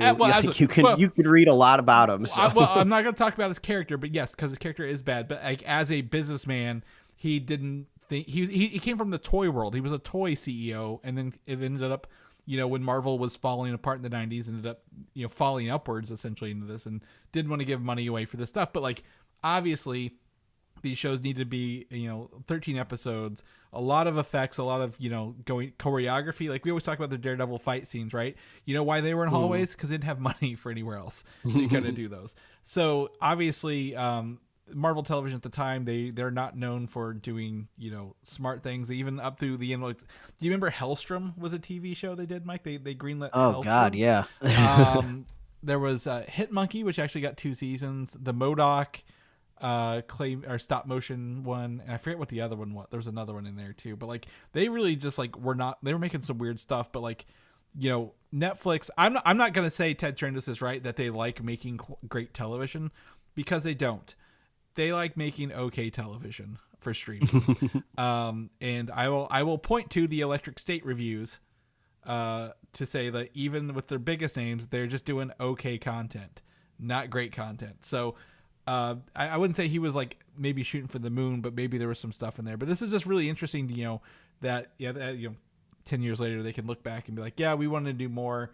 You could read a lot about him. So. I'm not going to talk about his character, but yes, because his character is bad. But like as a businessman, he didn't think he came from the toy world. He was a toy CEO, and then it ended up, when Marvel was falling apart in the 90s, ended up falling upwards essentially into this, and didn't want to give money away for this stuff. But like obviously, these shows need to be 13 episodes, a lot of effects, a lot of going choreography. Like we always talk about the Daredevil fight scenes, right? You know why they were in hallways? Because they didn't have money for anywhere else to kind of do those. So obviously, Marvel Television at the time, they're not known for doing smart things. Even up through the end. Like, do you remember Hellstrom was a TV show they did, Mike? They greenlit. Oh Hellstrom. God, yeah. There was Hit Monkey, which actually got 2 seasons. The MODOK claim or stop motion one, and I forget what the other one was. There was another one in there too, but like they really just like they were making some weird stuff. But like Netflix, I'm not gonna say Ted Sarandos is right that they like making great television, because they don't. They like making okay television for streaming. And I will point to the Electric State reviews to say that even with their biggest names, they're just doing okay content, not great content. So I wouldn't say he was like maybe shooting for the moon, but maybe there was some stuff in there. But this is just really interesting to that 10 years later they can look back and be like, yeah, we wanted to do more.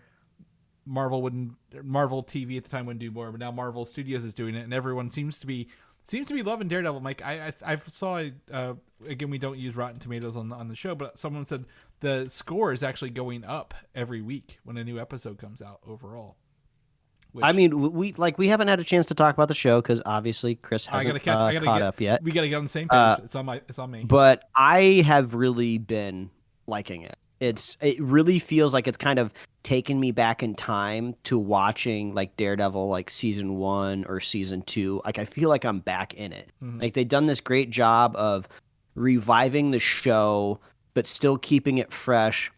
Marvel TV at the time wouldn't do more, but now Marvel Studios is doing it, and everyone seems to be loving Daredevil. Mike, I saw again, we don't use Rotten Tomatoes on the show, but someone said the score is actually going up every week when a new episode comes out overall. I mean, we haven't had a chance to talk about the show because obviously Chris hasn't caught up yet. We got to get on the same page. It's on me. But I have really been liking it. It really feels like it's kind of taken me back in time to watching like Daredevil, like season 1 or season 2. Like I feel like I'm back in it. Like they've done this great job of reviving the show, but still keeping it fresh,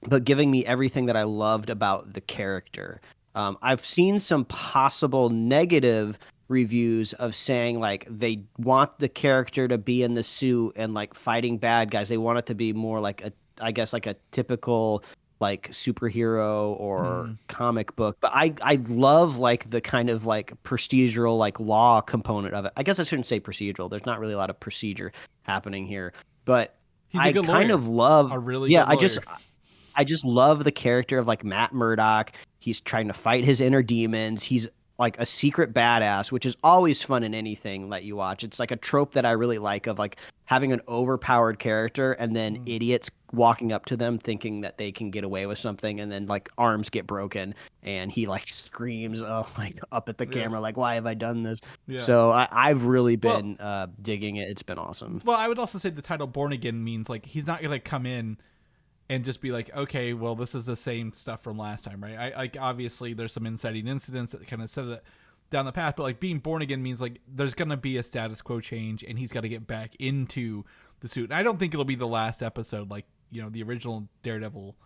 but giving me everything that I loved about the character. I've seen some possible negative reviews of saying like they want the character to be in the suit and like fighting bad guys. They want it to be more like I guess like a typical like superhero or comic book. But I love like the kind of like procedural like law component of it. I guess I shouldn't say procedural. There's not really a lot of procedure happening here, but I kind of love a really good lawyer. I just love the character of like Matt Murdock. He's trying to fight his inner demons. He's like a secret badass, which is always fun in anything that you watch. It's like a trope that I really like of like having an overpowered character and then idiots walking up to them thinking that they can get away with something, and then like arms get broken and he like screams like up at the camera like, why have I done this? So I've really been digging it. It's been awesome. Well, I would also say the title Born Again means like he's not gonna come in and just be like, okay, well, this is the same stuff from last time, right? I like obviously there's some inciting incidents that kind of set it down the path, but like being born again means like there's gonna be a status quo change, and he's got to get back into the suit. And I don't think it'll be the last episode, like the original Daredevil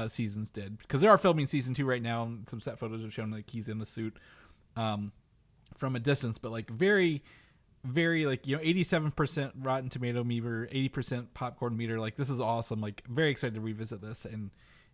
seasons did, because they are filming season 2 right now, and some set photos have shown like he's in the suit from a distance, but like very like 87% Rotten Tomato meter, 80% popcorn meter. Like this is awesome. Like very excited to revisit this and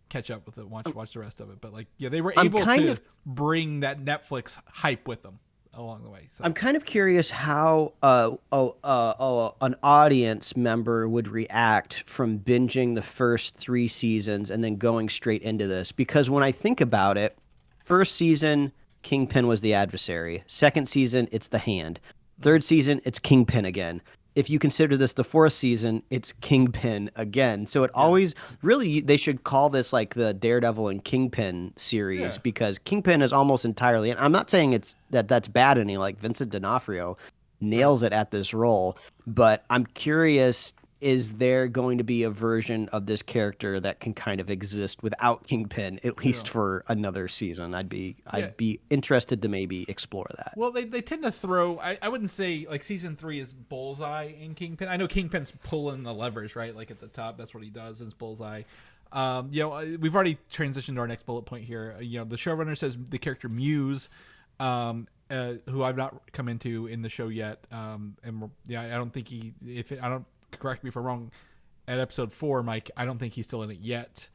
catch up with it. Watch the rest of it. But like they were able to bring that Netflix hype with them along the way. So. I'm kind of curious how an audience member would react from binging the first 3 seasons and then going straight into this, because when I think about it, first season Kingpin was the adversary. Second season it's the Hand. Third season, it's Kingpin again. If you consider this the 4th season, it's Kingpin again. So it always really, they should call this like the Daredevil and Kingpin series, because Kingpin is almost entirely, and I'm not saying that's bad any, like Vincent D'Onofrio nails it at this role, but I'm curious, is there going to be a version of this character that can kind of exist without Kingpin, at least for another season? I'd be interested to maybe explore that. Well, they tend to throw, I wouldn't say like season 3 is Bullseye in Kingpin. I know Kingpin's pulling the levers, right? Like at the top, that's what he does, is Bullseye. We've already transitioned to our next bullet point here. The showrunner says the character Muse, who I've not come into in the show yet. I don't think correct me if I'm wrong, at episode 4, Mike, I don't think he's still in it yet.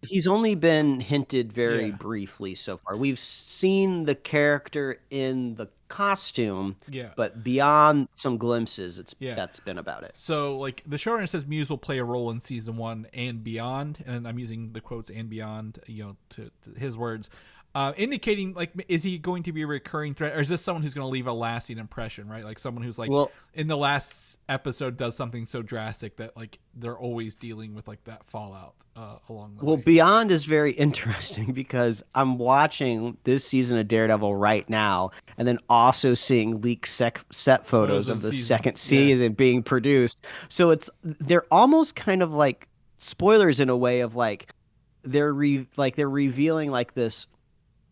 He's only been hinted very briefly so far. We've seen the character in the costume, but beyond some glimpses, that's been about it. So, like, the showrunner says Muse will play a role in season 1 and beyond, and I'm using the quotes "and beyond," to his words. Indicating, like, is he going to be a recurring threat, or is this someone who's going to leave a lasting impression, right? Like someone who's like, in the last episode does something so drastic that like they're always dealing with like that fallout along the way. Beyond is very interesting, because I'm watching this season of Daredevil right now, and then also seeing leaked set photos of the second season being produced. So they're almost kind of like spoilers in a way of like they're revealing like this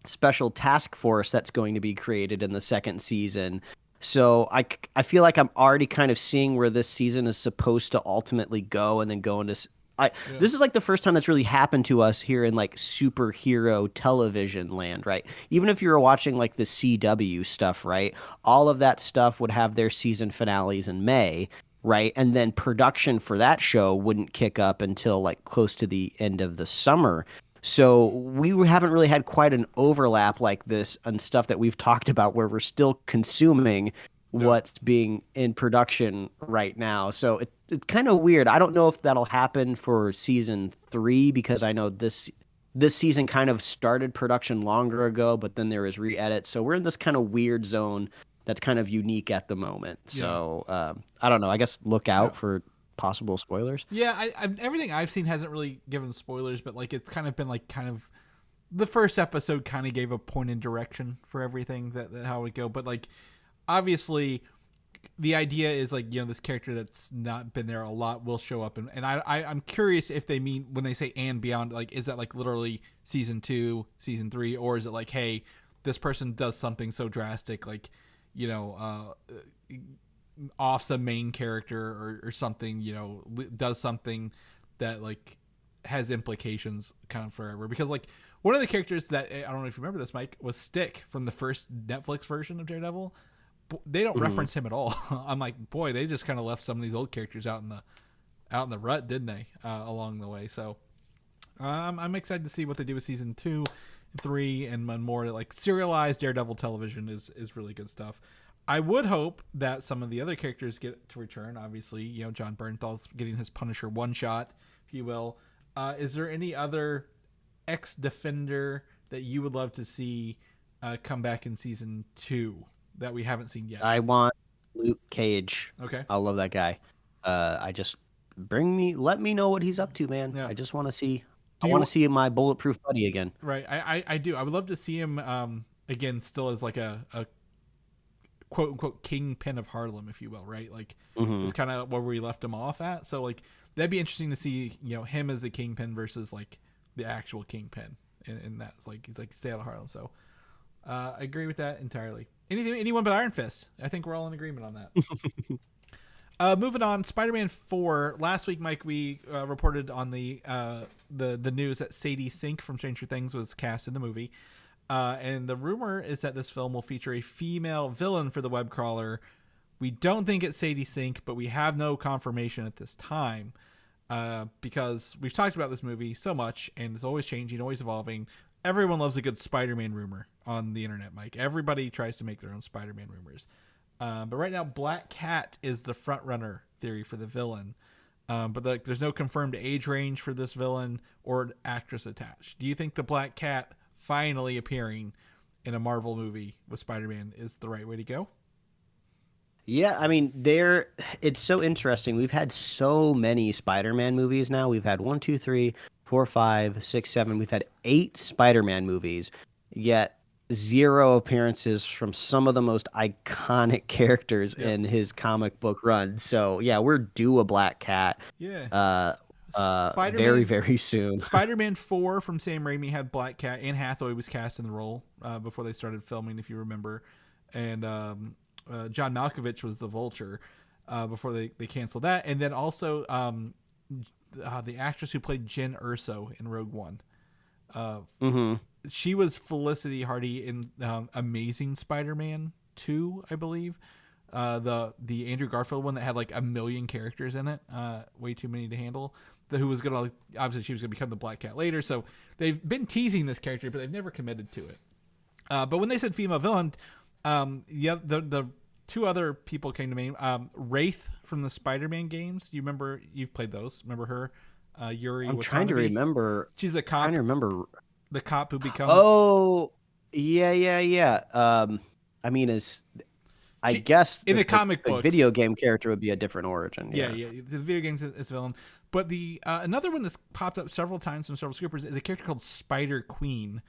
special task force that's going to be created in the second season. So I feel like I'm already kind of seeing where this season is supposed to ultimately go, and then go into this is like the first time that's really happened to us here in like superhero television land, right? Even if you were watching like the CW stuff, right? All of that stuff would have their season finales in May, right? And then production for that show wouldn't kick up until like close to the end of the summer. So we haven't really had quite an overlap like this on stuff that we've talked about, where we're still consuming what's being in production right now. So it's kind of weird. I don't know if that'll happen for season 3, because I know this season kind of started production longer ago, but then there was re-edit. So we're in this kind of weird zone that's kind of unique at the moment. So I don't know. I guess look out for possible spoilers. Everything I've seen hasn't really given spoilers, but like it's kind of been like the first episode kind of gave a point in direction for everything that how it would go. But like obviously the idea is like, this character that's not been there a lot will show up, and I'm curious if they mean when they say and beyond, like, is that like literally season 2, season 3, or is it like, hey, this person does something so drastic, like, offs a main character or something, does something that like has implications kind of forever. Because like one of the characters that, I don't know if you remember this, Mike, was Stick from the first Netflix version of Daredevil. They don't reference him at all. I'm like, boy, they just kind of left some of these old characters out in the rut, didn't they? Along the way. So I'm excited to see what they do with season 2, 3, and more. Like serialized Daredevil television is really good stuff. I would hope that some of the other characters get to return. Obviously, John Bernthal's getting his Punisher one shot, if you will. Is there any other ex-Defender that you would love to see come back in season 2 that we haven't seen yet? I want Luke Cage. Okay. I love that guy. Let me know what he's up to, man. Yeah. I just want to see. I want to see my bulletproof buddy again. Right. I do. I would love to see him again, still as like a quote unquote kingpin of Harlem, if you will. Right. Like it's kind of where we left him off at. So like that'd be interesting to see, him as the kingpin versus like the actual kingpin. And that's like, he's like, stay out of Harlem. So I agree with that entirely. Anyone but Iron Fist. I think we're all in agreement on that. Moving on, Spider-Man 4. Last week, Mike, we reported on the news that Sadie Sink from Stranger Things was cast in the movie. And the rumor is that this film will feature a female villain for the web crawler. We don't think it's Sadie Sink, but we have no confirmation at this time. Because we've talked about this movie so much, and it's always changing, always evolving. Everyone loves a good Spider-Man rumor on the internet, Mike. Everybody tries to make their own Spider-Man rumors. But right now, Black Cat is the front-runner theory for the villain. But there's no confirmed age range for this villain or actress attached. Do you think the Black Cat finally appearing in a Marvel movie with Spider-Man is the right way to go? Yeah, I mean, it's so interesting. We've had so many Spider-Man movies now. We've had 1, 2, 3, 4, 5, 6, 7. We've had 8 Spider-Man movies, yet 0 appearances from some of the most iconic characters in his comic book run. So yeah, we're due a Black Cat. Yeah. Very, very soon. Spider-Man 4 from Sam Raimi had Black Cat. Anne Hathaway was cast in the role before they started filming, if you remember. And John Malkovich was the Vulture before they canceled that. And then also the actress who played Jen Erso in Rogue One. She was Felicity Hardy in Amazing Spider-Man 2, I believe. The Andrew Garfield one that had like 1 million characters in it. Way too many to handle. Who was going to, obviously she was going to become the Black Cat later. So they've been teasing this character, but they've never committed to it. But when they said female villain, the 2 other people came to me. Wraith from the Spider-Man games. Do you remember? You've played those. Remember her? Yuri. I'm trying to remember. She's a cop. I'm trying to remember. The cop who becomes. Oh, yeah. I mean, I guess in the comic book, video game character would be a different origin. Yeah. The video games is villain. But the another one that's popped up several times from several scripters is a character called Spider Queen.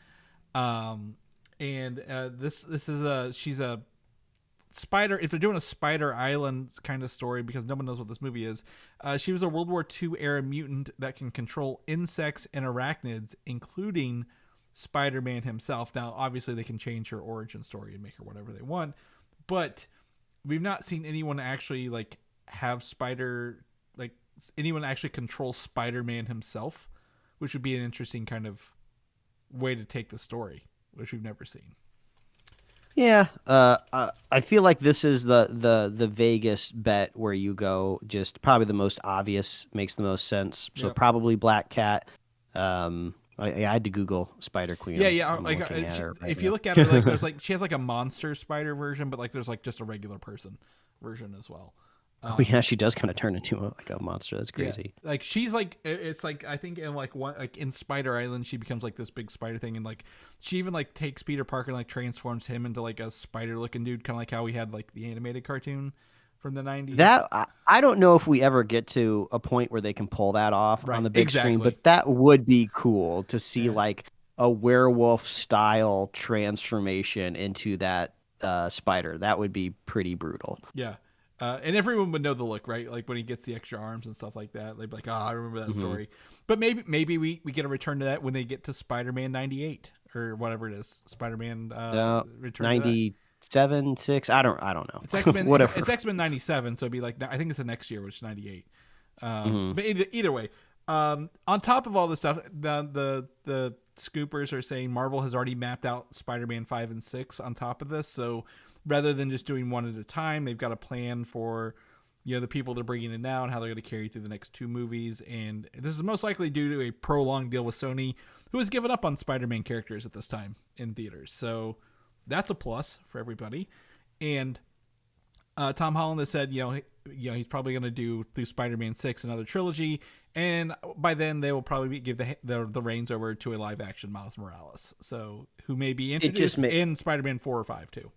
This is she's a spider. If they're doing a Spider Island kind of story, because no one knows what this movie is, she was a World War II era mutant that can control insects and arachnids, including Spider-Man himself. Now, obviously, they can change her origin story and make her whatever they want, but we've not seen anyone actually like have anyone actually control Spider-Man himself, which would be an interesting kind of way to take the story, which we've never seen. Yeah, I feel like this is the Vegas bet where you go just probably the most obvious, makes the most sense. So probably Black Cat. I had to Google Spider Queen. Yeah. If you look at her, like there's like she has like a monster spider version, but like there's like just a regular person version as well. She does kind of turn into a monster. That's crazy. Yeah. Like she's like, it's like I think in like one like in Spider Island she becomes like this big spider thing, and like she even like takes Peter Parker and like transforms him into like a spider looking dude, kind of like how we had like the animated cartoon from the 90s. That I don't know if we ever get to a point where they can pull that off on the big screen, but that would be cool to see like a werewolf style transformation into that spider. That would be pretty brutal. Yeah. And everyone would know the look, right? Like when he gets the extra arms and stuff like that, they'd be like, "Oh, I remember that story." But maybe we get a return to that when they get to Spider-Man 98 or whatever it is. Spider-Man return 97, 6. I don't know. It's X-Men. Whatever. It's X-Men 97, so it'd be like I think it's the next year, which is 98. But either way, on top of all this stuff, the scoopers are saying Marvel has already mapped out Spider-Man 5 and 6 on top of this, so rather than just doing one at a time, they've got a plan for the people they're bringing in now and how they're going to carry through the next 2 movies. And this is most likely due to a prolonged deal with Sony, who has given up on Spider-Man characters at this time in theaters. So that's a plus for everybody. And Tom Holland has said, he's probably going to do through Spider-Man 6 another trilogy, and by then they will probably give the reins over to a live-action Miles Morales, so who may be introduced in Spider-Man 4 or 5 too.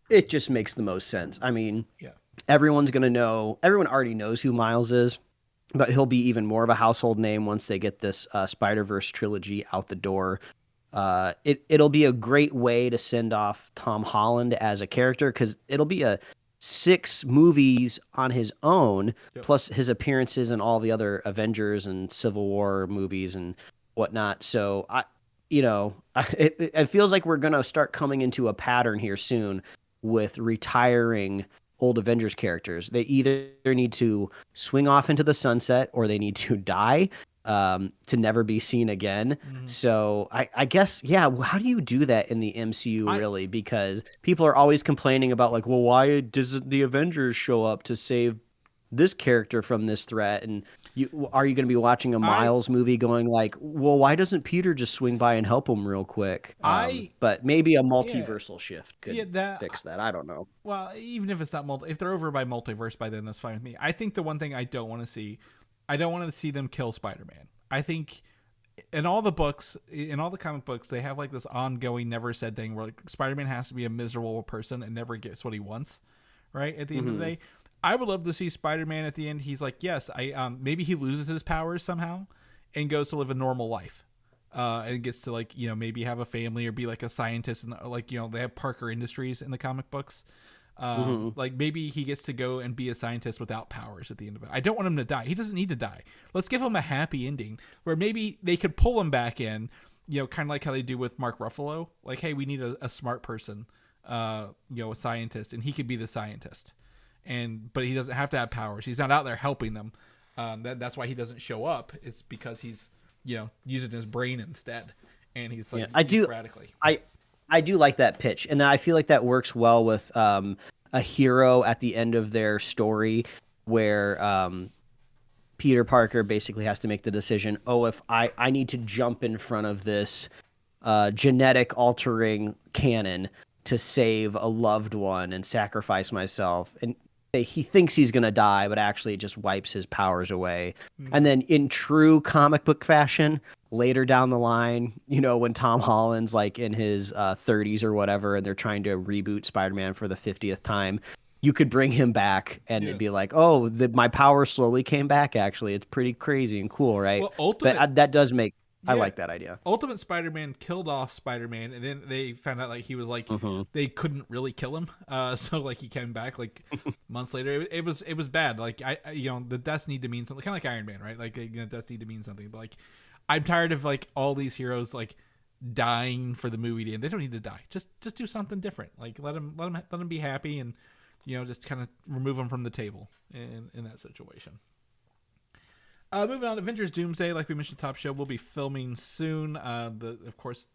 It just makes the most sense. I mean, everyone's going to know. Everyone already knows who Miles is, but he'll be even more of a household name once they get this Spider-Verse trilogy out the door. It'll be a great way to send off Tom Holland as a character, because it'll be 6 movies on his own, plus his appearances in all the other Avengers and Civil War movies and whatnot. So it feels like we're going to start coming into a pattern here soon with retiring old Avengers characters. They either need to swing off into the sunset or they need to die to never be seen again. So I guess, how do you do that in the MCU really? Because people are always complaining about like, well, why doesn't the Avengers show up to save this character from this threat? And are you going to be watching a Miles movie going like, well, why doesn't Peter just swing by and help him real quick? But maybe a multiversal shift could fix that. I don't know. Well, even if it's not if they're over by multiverse by then, that's fine with me. I think the one thing I don't want to see them kill Spider-Man. I think in all the books, in all the comic books, they have like this ongoing never said thing where like, Spider-Man has to be a miserable person and never gets what he wants, right? At the end of the day. I would love to see Spider-Man at the end. He's like, yes, maybe he loses his powers somehow and goes to live a normal life. And gets to like, maybe have a family or be like a scientist, and like, they have Parker Industries in the comic books. Like maybe he gets to go and be a scientist without powers at the end of it. I don't want him to die. He doesn't need to die. Let's give him a happy ending where maybe they could pull him back in, kind of like how they do with Mark Ruffalo. Like, hey, we need a smart person, a scientist, and he could be the scientist. But he doesn't have to have powers. He's not out there helping them. That's why he doesn't show up. It's because he's, using his brain instead. And he's like, radically. I do like that pitch. And I feel like that works well with a hero at the end of their story where Peter Parker basically has to make the decision, if I need to jump in front of this genetic altering cannon to save a loved one and sacrifice myself. And he thinks he's going to die, but actually it just wipes his powers away. And then in true comic book fashion, later down the line, when Tom Holland's like in his 30s or whatever, and they're trying to reboot Spider-Man for the 50th time, you could bring him back and it'd be like, my power slowly came back. Actually, it's pretty crazy and cool, right? Well, that does make... I like that idea. Ultimate Spider-Man killed off Spider-Man, and then they found out like he was like they couldn't really kill him. So like he came back like months later. It was bad. Like the deaths need to mean something, kind of like Iron Man, right? Like deaths need to mean something. But like I'm tired of like all these heroes like dying for the movie to end. They don't need to die. Just do something different. Like let them be happy, and just kind of remove them from the table in that situation. Moving on, Avengers Doomsday, like we mentioned, top show, will be filming soon. Of course,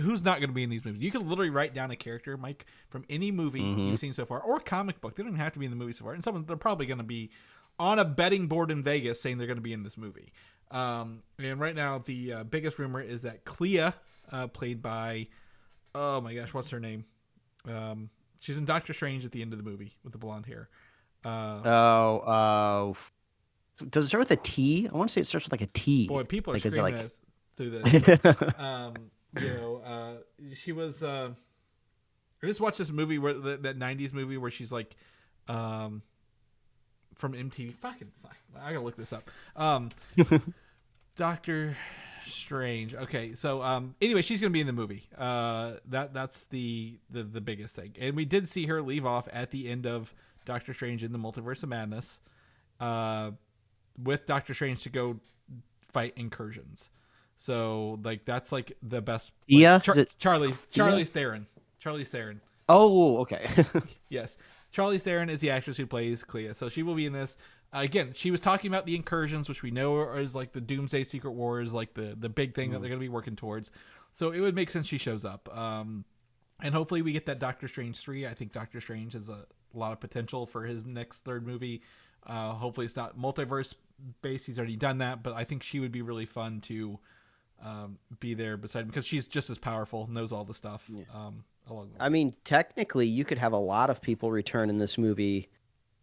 who's not going to be in these movies? You can literally write down a character, Mike, from any movie you've seen so far, or comic book. They don't even have to be in the movie so far. And they're probably going to be on a betting board in Vegas saying they're going to be in this movie. And right now, the biggest rumor is that Clea, played by, oh my gosh, what's her name? She's in Doctor Strange at the end of the movie with the blonde hair. Does it start with a T? I want to say it starts with like a T. Boy, people are like, screaming at us through this. She was. I just watched this movie where that '90s movie where she's like, from MTV. I gotta look this up. Doctor Strange. Okay, so anyway, she's gonna be in the movie. That's the biggest thing, and we did see her leave off at the end of Doctor Strange in the Multiverse of Madness, with Doctor Strange to go fight incursions. So like that's like the best. Like, Charlize Theron. Charlize Theron. Oh, okay. Yes, Charlize Theron is the actress who plays Clea. So she will be in this. Again, she was talking about the incursions, which we know is like the Doomsday Secret Wars, like the big thing that they're going to be working towards. So it would make sense she shows up. And hopefully we get that Doctor Strange 3. I think Doctor Strange has a lot of potential for his next third movie. Hopefully it's not multiverse based. He's already done that, but I think she would be really fun to be there beside him because she's just as powerful, knows all the stuff. Yeah. Along the way. I mean, technically, you could have a lot of people return in this movie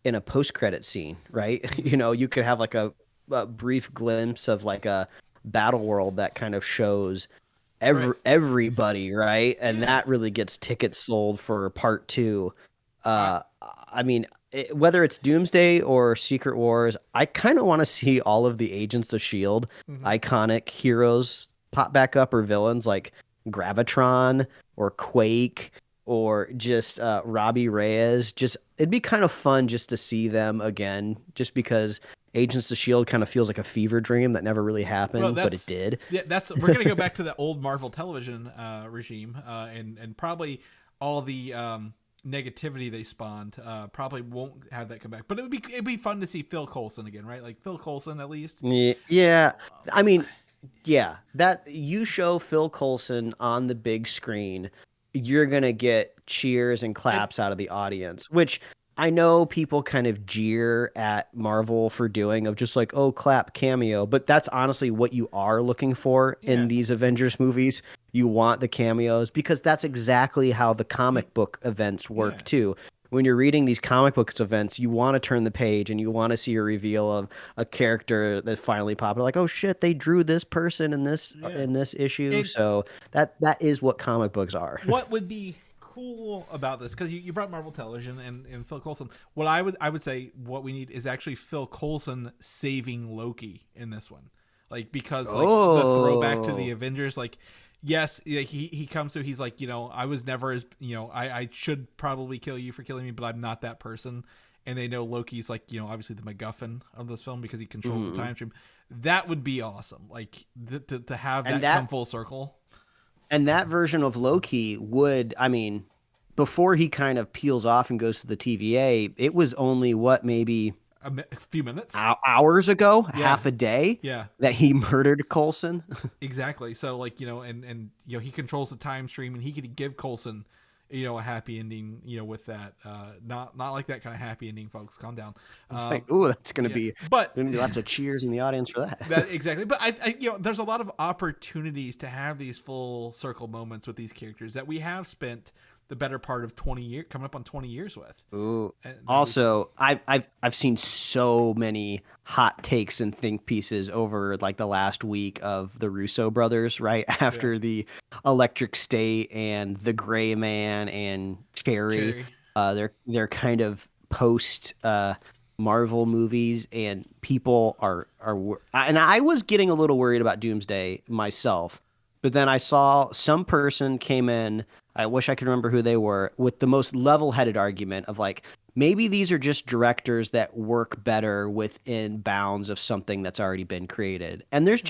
in a post-credit scene, right? You know, you could have like a brief glimpse of like a battle world that kind of shows everybody, right? And that really gets tickets sold for part 2. I mean, whether it's Doomsday or Secret Wars, I kind of want to see all of the Agents of S.H.I.E.L.D. iconic heroes pop back up, or villains like Gravitron or Quake or just Robbie Reyes. Just it'd be kind of fun just to see them again, just because Agents of S.H.I.E.L.D. kind of feels like a fever dream that never really happened, but it did. Yeah, we're gonna go back to the old Marvel television regime, and probably all the negativity they spawned probably won't have that come back. But it'd be fun to see Phil Coulson again, right? Like Phil Coulson at least. Yeah. I mean, yeah, that you show Phil Coulson on the big screen, you're gonna get cheers and claps out of the audience, which I know people kind of jeer at Marvel for doing, of just like, oh, clap, cameo. But that's honestly what you are looking for in these Avengers movies. You want the cameos because that's exactly how the comic book events work too. When you're reading these comic books events, you want to turn the page and you want to see a reveal of a character that finally popped up. Like, oh shit, they drew this person in this issue. So that is what comic books are. What would be cool about this, because you brought Marvel Television and Phil Coulson, what I would say what we need is actually Phil Coulson saving Loki in this one, like, because like the throwback to the Avengers, like, yes, he comes through, he's like, you know, I was never as, you know, I should probably kill you for killing me, but I'm not that person. And they know Loki's like, you know, obviously the MacGuffin of this film because he controls the time stream. That would be awesome, like to have that come full circle. And that version of Loki would, I mean, before he kind of peels off and goes to the TVA, it was only maybe a few minutes, hours ago, half a day, that he murdered Coulson. Exactly. So like, you know, and you know, he controls the time stream, and he could give Coulson, you know, a happy ending, you know, with that. Not like that kind of happy ending, folks. Calm down. That's going to be, but lots of cheers in the audience for that. Exactly. But I, you know, there's a lot of opportunities to have these full circle moments with these characters that we have spent the better part of 20 years, coming up on 20 years with. Ooh. Also, I've seen so many hot takes and think pieces over like the last week of the Russo brothers, right after the Electric State and the Gray Man and Cherry. They're kind of post Marvel movies, and people are and I was getting a little worried about Doomsday myself. But then I saw some person came in, I wish I could remember who they were, with the most level-headed argument of like, maybe these are just directors that work better within bounds of something that's already been created. And there's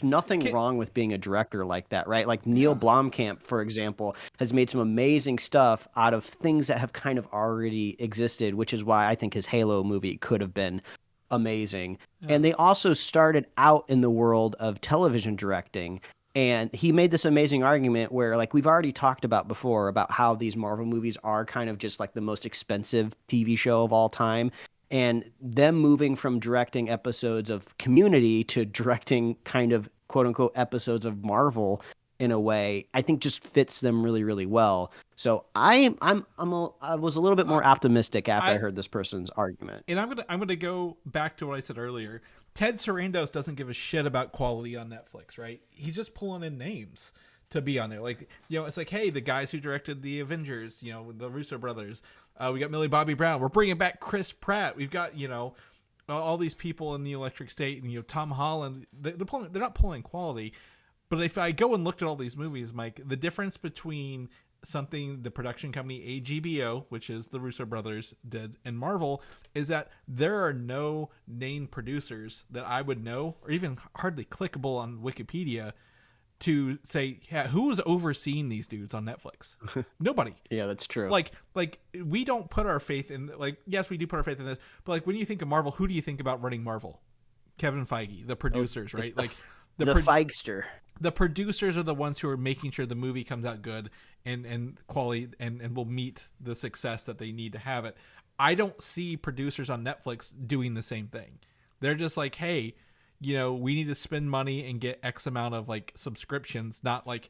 nothing wrong with being a director like that, right? Like Neil Blomkamp, for example, has made some amazing stuff out of things that have kind of already existed, which is why I think his Halo movie could have been amazing. And they also started out in the world of television directing, and he made this amazing argument where, like, we've already talked about before about how these Marvel movies are kind of just like the most expensive TV show of all time, and them moving from directing episodes of Community to directing kind of quote unquote episodes of Marvel in a way, I think just fits them really, really well. So I was a little bit more optimistic after I heard this person's argument. And I'm gonna go back to what I said earlier. Ted Sarandos doesn't give a shit about quality on Netflix, right? He's just pulling in names to be on there. Like, you know, it's like, hey, the guys who directed the Avengers, you know, the Russo brothers. We got Millie Bobby Brown. We're bringing back Chris Pratt. We've got, you know, all these people in the Electric State, and, you know, Tom Holland. They're not pulling quality. But if I go and looked at all these movies, Mike, the difference between something the production company AGBO, which is the Russo brothers, did in Marvel, is that there are no named producers that I would know, or even hardly clickable on Wikipedia, to say, yeah, who is overseeing these dudes on Netflix? Nobody. Yeah, that's true. Like we don't put our faith in, like, yes, we do put our faith in this, but like when you think of Marvel, who do you think about running Marvel? Kevin Feige, the producers, right? Like the Feigster. The producers are the ones who are making sure the movie comes out good and quality and will meet the success that they need to have it. I don't see producers on Netflix doing the same thing. They're just like, hey, you know, we need to spend money and get X amount of like subscriptions. Not like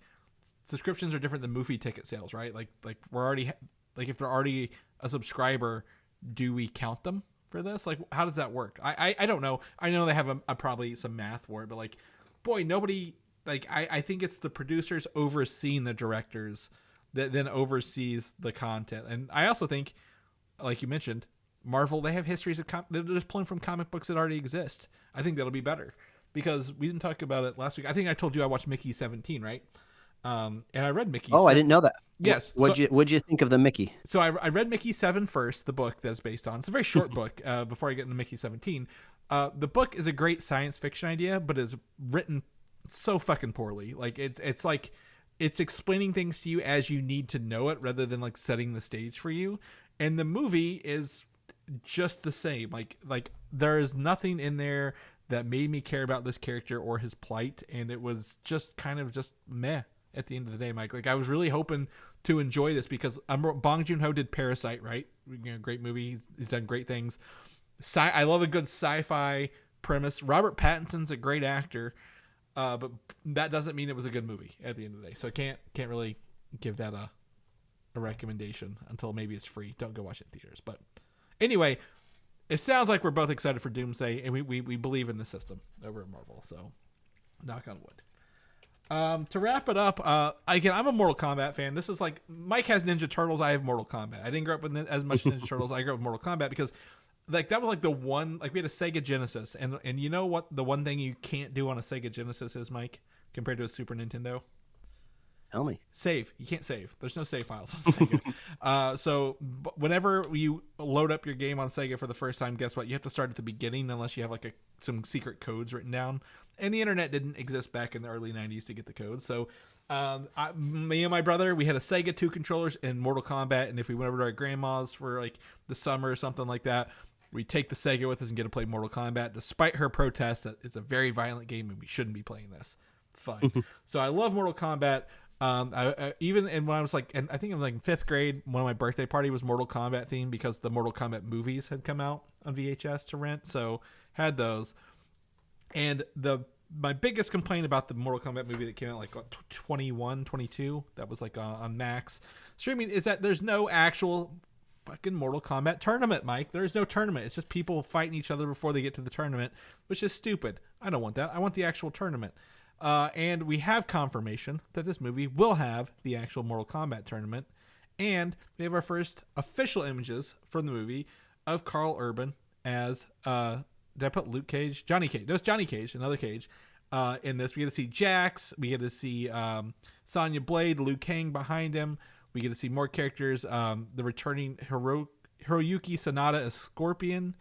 subscriptions are different than movie ticket sales, right? Like we're already like if they're already a subscriber, do we count them for this? Like, how does that work? I don't know. I know they have a probably some math for it, but like, boy, nobody. Like, I think it's the producers overseeing the directors that then oversees the content. And I also think, like you mentioned, Marvel, they have histories of they're just pulling from comic books that already exist. I think that'll be better because we didn't talk about it last week. I think I told you I watched Mickey 17, right? And I read Mickey. Oh, 6. I didn't know that. Yes. What'd you think of the Mickey? So I read Mickey 7 first, the book that's based on. It's a very short book before I get into Mickey 17. The book is a great science fiction idea, but is written so fucking poorly. Like it's like it's explaining things to you as you need to know it rather than like setting the stage for you. And the movie is just the same. Like there is nothing in there that made me care about this character or his plight, and it was just kind of just meh at the end of the day, Mike. Like I was really hoping to enjoy this because Bong Joon-ho did Parasite, right? You know, great movie. He's done great things. I love a good sci-fi premise. Robert Pattinson's a great actor. But that doesn't mean it was a good movie at the end of the day. So I can't really give that a recommendation until maybe it's free. Don't go watch it in theaters. But anyway, it sounds like we're both excited for Doomsday, and we believe in the system over at Marvel. So knock on wood. To wrap it up, again, I'm a Mortal Kombat fan. This is like Mike has Ninja Turtles. I have Mortal Kombat. I didn't grow up with as much Ninja Turtles. I grew up with Mortal Kombat because like that was like the one, like we had a Sega Genesis, and you know what the one thing you can't do on a Sega Genesis is, Mike, compared to a Super Nintendo? Tell me. Save. You can't save. There's no save files on Sega. So whenever you load up your game on Sega for the first time, guess what? You have to start at the beginning unless you have like some secret codes written down. And the internet didn't exist back in the early 90s to get the codes. So me and my brother, we had a Sega 2 controllers in Mortal Kombat, and if we went over to our grandma's for like the summer or something like that, we take the Sega with us and get to play Mortal Kombat, despite her protest that it's a very violent game and we shouldn't be playing this. Fine. So I love Mortal Kombat. Even when I was like, and I think it was like in 5th grade, one of my birthday party was Mortal Kombat themed because the Mortal Kombat movies had come out on VHS to rent. So had those. And my biggest complaint about the Mortal Kombat movie that came out like 21, 22, that was like on Max streaming, is that there's no actual fucking Mortal Kombat tournament, Mike. There's no tournament. It's just people fighting each other before they get to the tournament, which is stupid. I don't want that. I want the actual tournament. And we have confirmation that this movie will have the actual Mortal Kombat tournament. And we have our first official images from the movie of Carl Urban as, did I put Luke Cage? Johnny Cage. No, it's Johnny Cage, another Cage. In this, we get to see Jax. We get to see Sonya Blade, Liu Kang behind him. We get to see more characters. The returning Hiroyuki Sanada as Scorpion.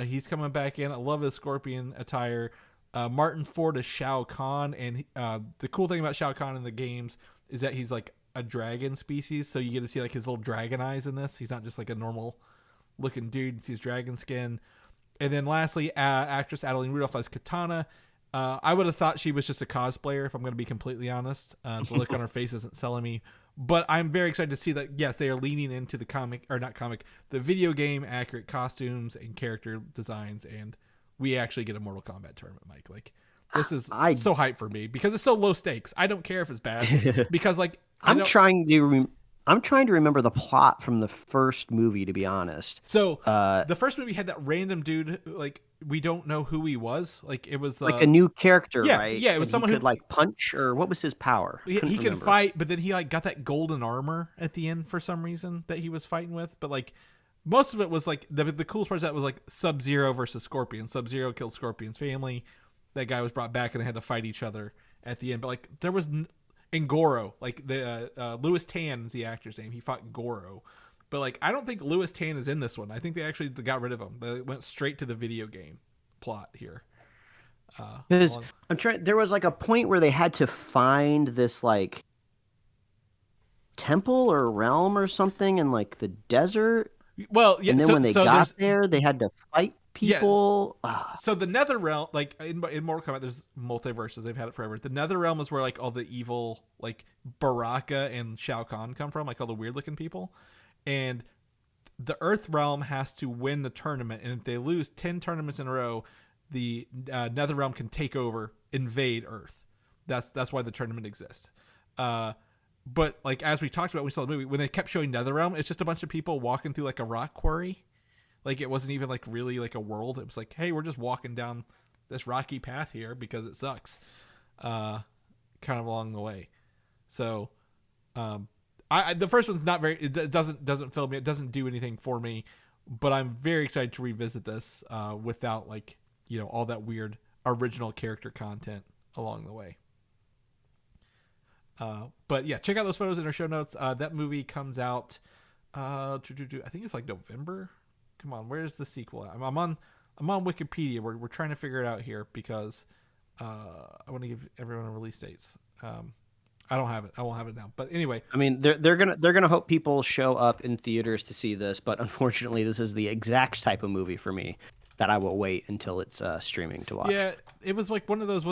He's coming back in. I love his Scorpion attire. Martin Ford as Shao Kahn. And the cool thing about Shao Kahn in the games is that he's like a dragon species. So you get to see like his little dragon eyes in this. He's not just like a normal looking dude. He sees dragon skin. And then lastly, actress Adeline Rudolph as Katana. I would have thought she was just a cosplayer, if I'm going to be completely honest. The look on her face isn't selling me. But I'm very excited to see that, yes, they are leaning into the video game accurate costumes and character designs, and we actually get a Mortal Kombat tournament, Mike. Like, this is so hype for me because it's so low stakes. I don't care if it's bad because, like, I'm trying to remember the plot from the first movie, to be honest. So the first movie had that random dude, like, we don't know who he was. Like, it was like a new character, yeah, right? Yeah, it was someone who could like punch, or what was his power? He could fight, but then he like got that golden armor at the end for some reason that he was fighting with. But like most of it was like the coolest part is that was like Sub-Zero versus Scorpion. Sub-Zero killed Scorpion's family. That guy was brought back and they had to fight each other at the end. But like And Goro, like the Louis Tan is the actor's name. He fought Goro, but like I don't think Louis Tan is in this one. I think they actually got rid of him. They went straight to the video game plot here. Because I'm trying. There was like a point where they had to find this like temple or realm or something in like the desert. Well, yeah. And then when they got there, they had to fight people. Yes. So the Nether Realm, like in Mortal Kombat, there's multiverses. They've had it forever. The Nether Realm is where like all the evil, like Baraka and Shao Kahn come from, like all the weird looking people. And the Earth Realm has to win the tournament, and if they lose 10 tournaments in a row, the Nether Realm can take over, invade Earth. That's why the tournament exists. But like as we talked about when we saw the movie, when they kept showing Nether Realm, it's just a bunch of people walking through like a rock quarry. Like it wasn't even like really like a world. It was like, hey, we're just walking down this rocky path here because it sucks. Kind of along the way. So the first one's not very, it doesn't fill me, it doesn't do anything for me, but I'm very excited to revisit this without like, you know, all that weird original character content along the way. But yeah, check out those photos in our show notes. That movie comes out I think it's like November. Come on, where's the sequel at? I'm on Wikipedia. We're trying to figure it out here because I want to give everyone a release dates. I don't have it. I won't have it now. But anyway, I mean, they're gonna hope people show up in theaters to see this, but unfortunately, this is the exact type of movie for me that I will wait until it's streaming to watch. Yeah, it was like one of those.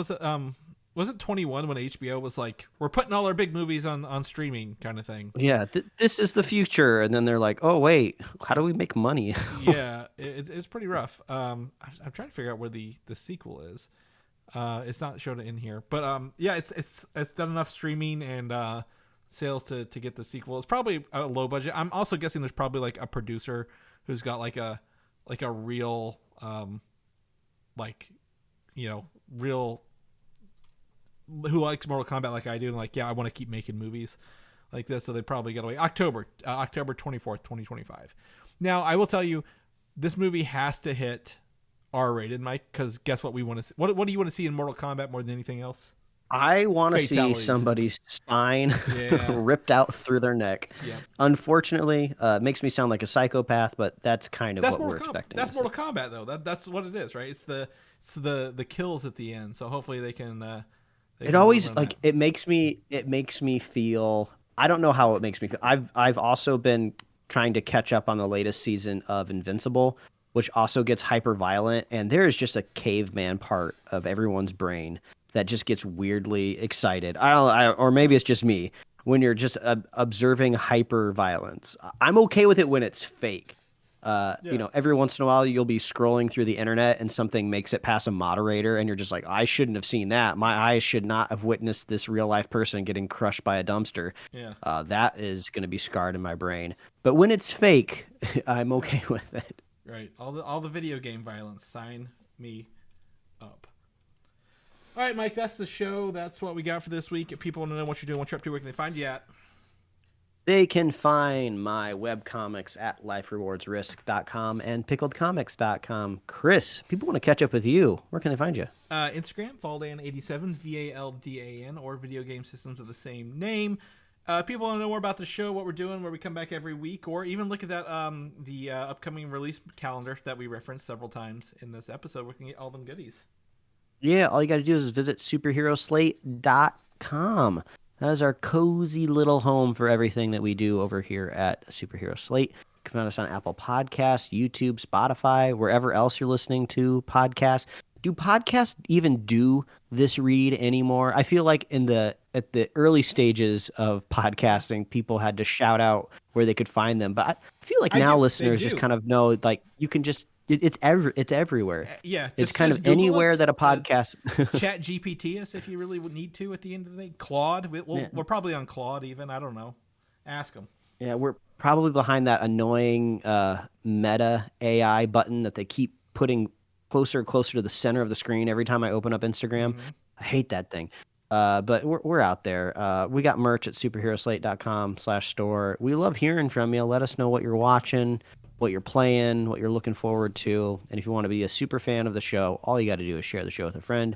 Was it 21 when HBO was like, we're putting all our big movies on streaming kind of thing? Yeah, this is the future, and then they're like, oh wait, how do we make money? Yeah, it's pretty rough. I'm trying to figure out where the sequel is. It's not shown in here, but yeah, it's done enough streaming and sales to get the sequel. It's probably a low budget. I'm also guessing there's probably like a producer who's got like a real like, you know, real, who likes Mortal Kombat like I do, and like, yeah, I want to keep making movies like this, so they probably got away. October 24th, 2025. Now, I will tell you, this movie has to hit R-rated, Mike, because guess what we want to see? What do you want to see in Mortal Kombat more than anything else? I want to see somebody's spine ripped out through their neck. Yeah. Unfortunately, it makes me sound like a psychopath, but that's kind of what we're expecting. That's Mortal Kombat, though. That's what it is, right? It's the kills at the end. So hopefully they can. It always like it makes me feel. I don't know how it makes me feel. I've also been trying to catch up on the latest season of Invincible, which also gets hyper violent, and there is just a caveman part of everyone's brain that just gets weirdly excited. Or maybe it's just me when you're just observing hyper violence. I'm okay with it when it's fake. You know, every once in a while you'll be scrolling through the internet and something makes it past a moderator and you're just like, I shouldn't have seen that. My eyes should not have witnessed this real life person getting crushed by a dumpster. Yeah. That is going to be scarred in my brain. But when it's fake, I'm okay with it. Right. All the video game violence. Sign me up. All right, Mike, that's the show. That's what we got for this week. If people want to know what you're doing, what you're up to, where can they find you at? They can find my webcomics at liferewardsrisk.com and pickledcomics.com. Chris, people want to catch up with you. Where can they find you? Instagram, Valdan87, VALDAN, or Video Game Systems of the same name. People want to know more about the show, what we're doing, where we come back every week, or even look at that the upcoming release calendar that we referenced several times in this episode. We can get all them goodies. Yeah, all you got to do is visit superheroslate.com. That is our cozy little home for everything that we do over here at Superhero Slate. You can find us on Apple Podcasts, YouTube, Spotify, wherever else you're listening to podcasts. Do podcasts even do this read anymore? I feel like at the early stages of podcasting, people had to shout out where they could find them. But I feel like now listeners just kind of know, like, you can just it's everywhere. Yeah, it's kind of Google anywhere that a podcast. Chat GPT us if you really would need to at the end of the day. Claude, we're probably on Claude even. I don't know. Ask them. Yeah, we're probably behind that annoying Meta AI button that they keep putting closer and closer to the center of the screen every time I open up Instagram. Mm-hmm. I hate that thing. But we're out there. We got merch at superheroslate.com/store. We love hearing from you. Let us know what you're watching, what you're playing, what you're looking forward to. And if you want to be a super fan of the show, all you got to do is share the show with a friend.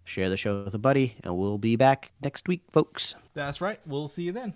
share the show with a buddy, and we'll be back next week, folks. That's right. We'll see you then.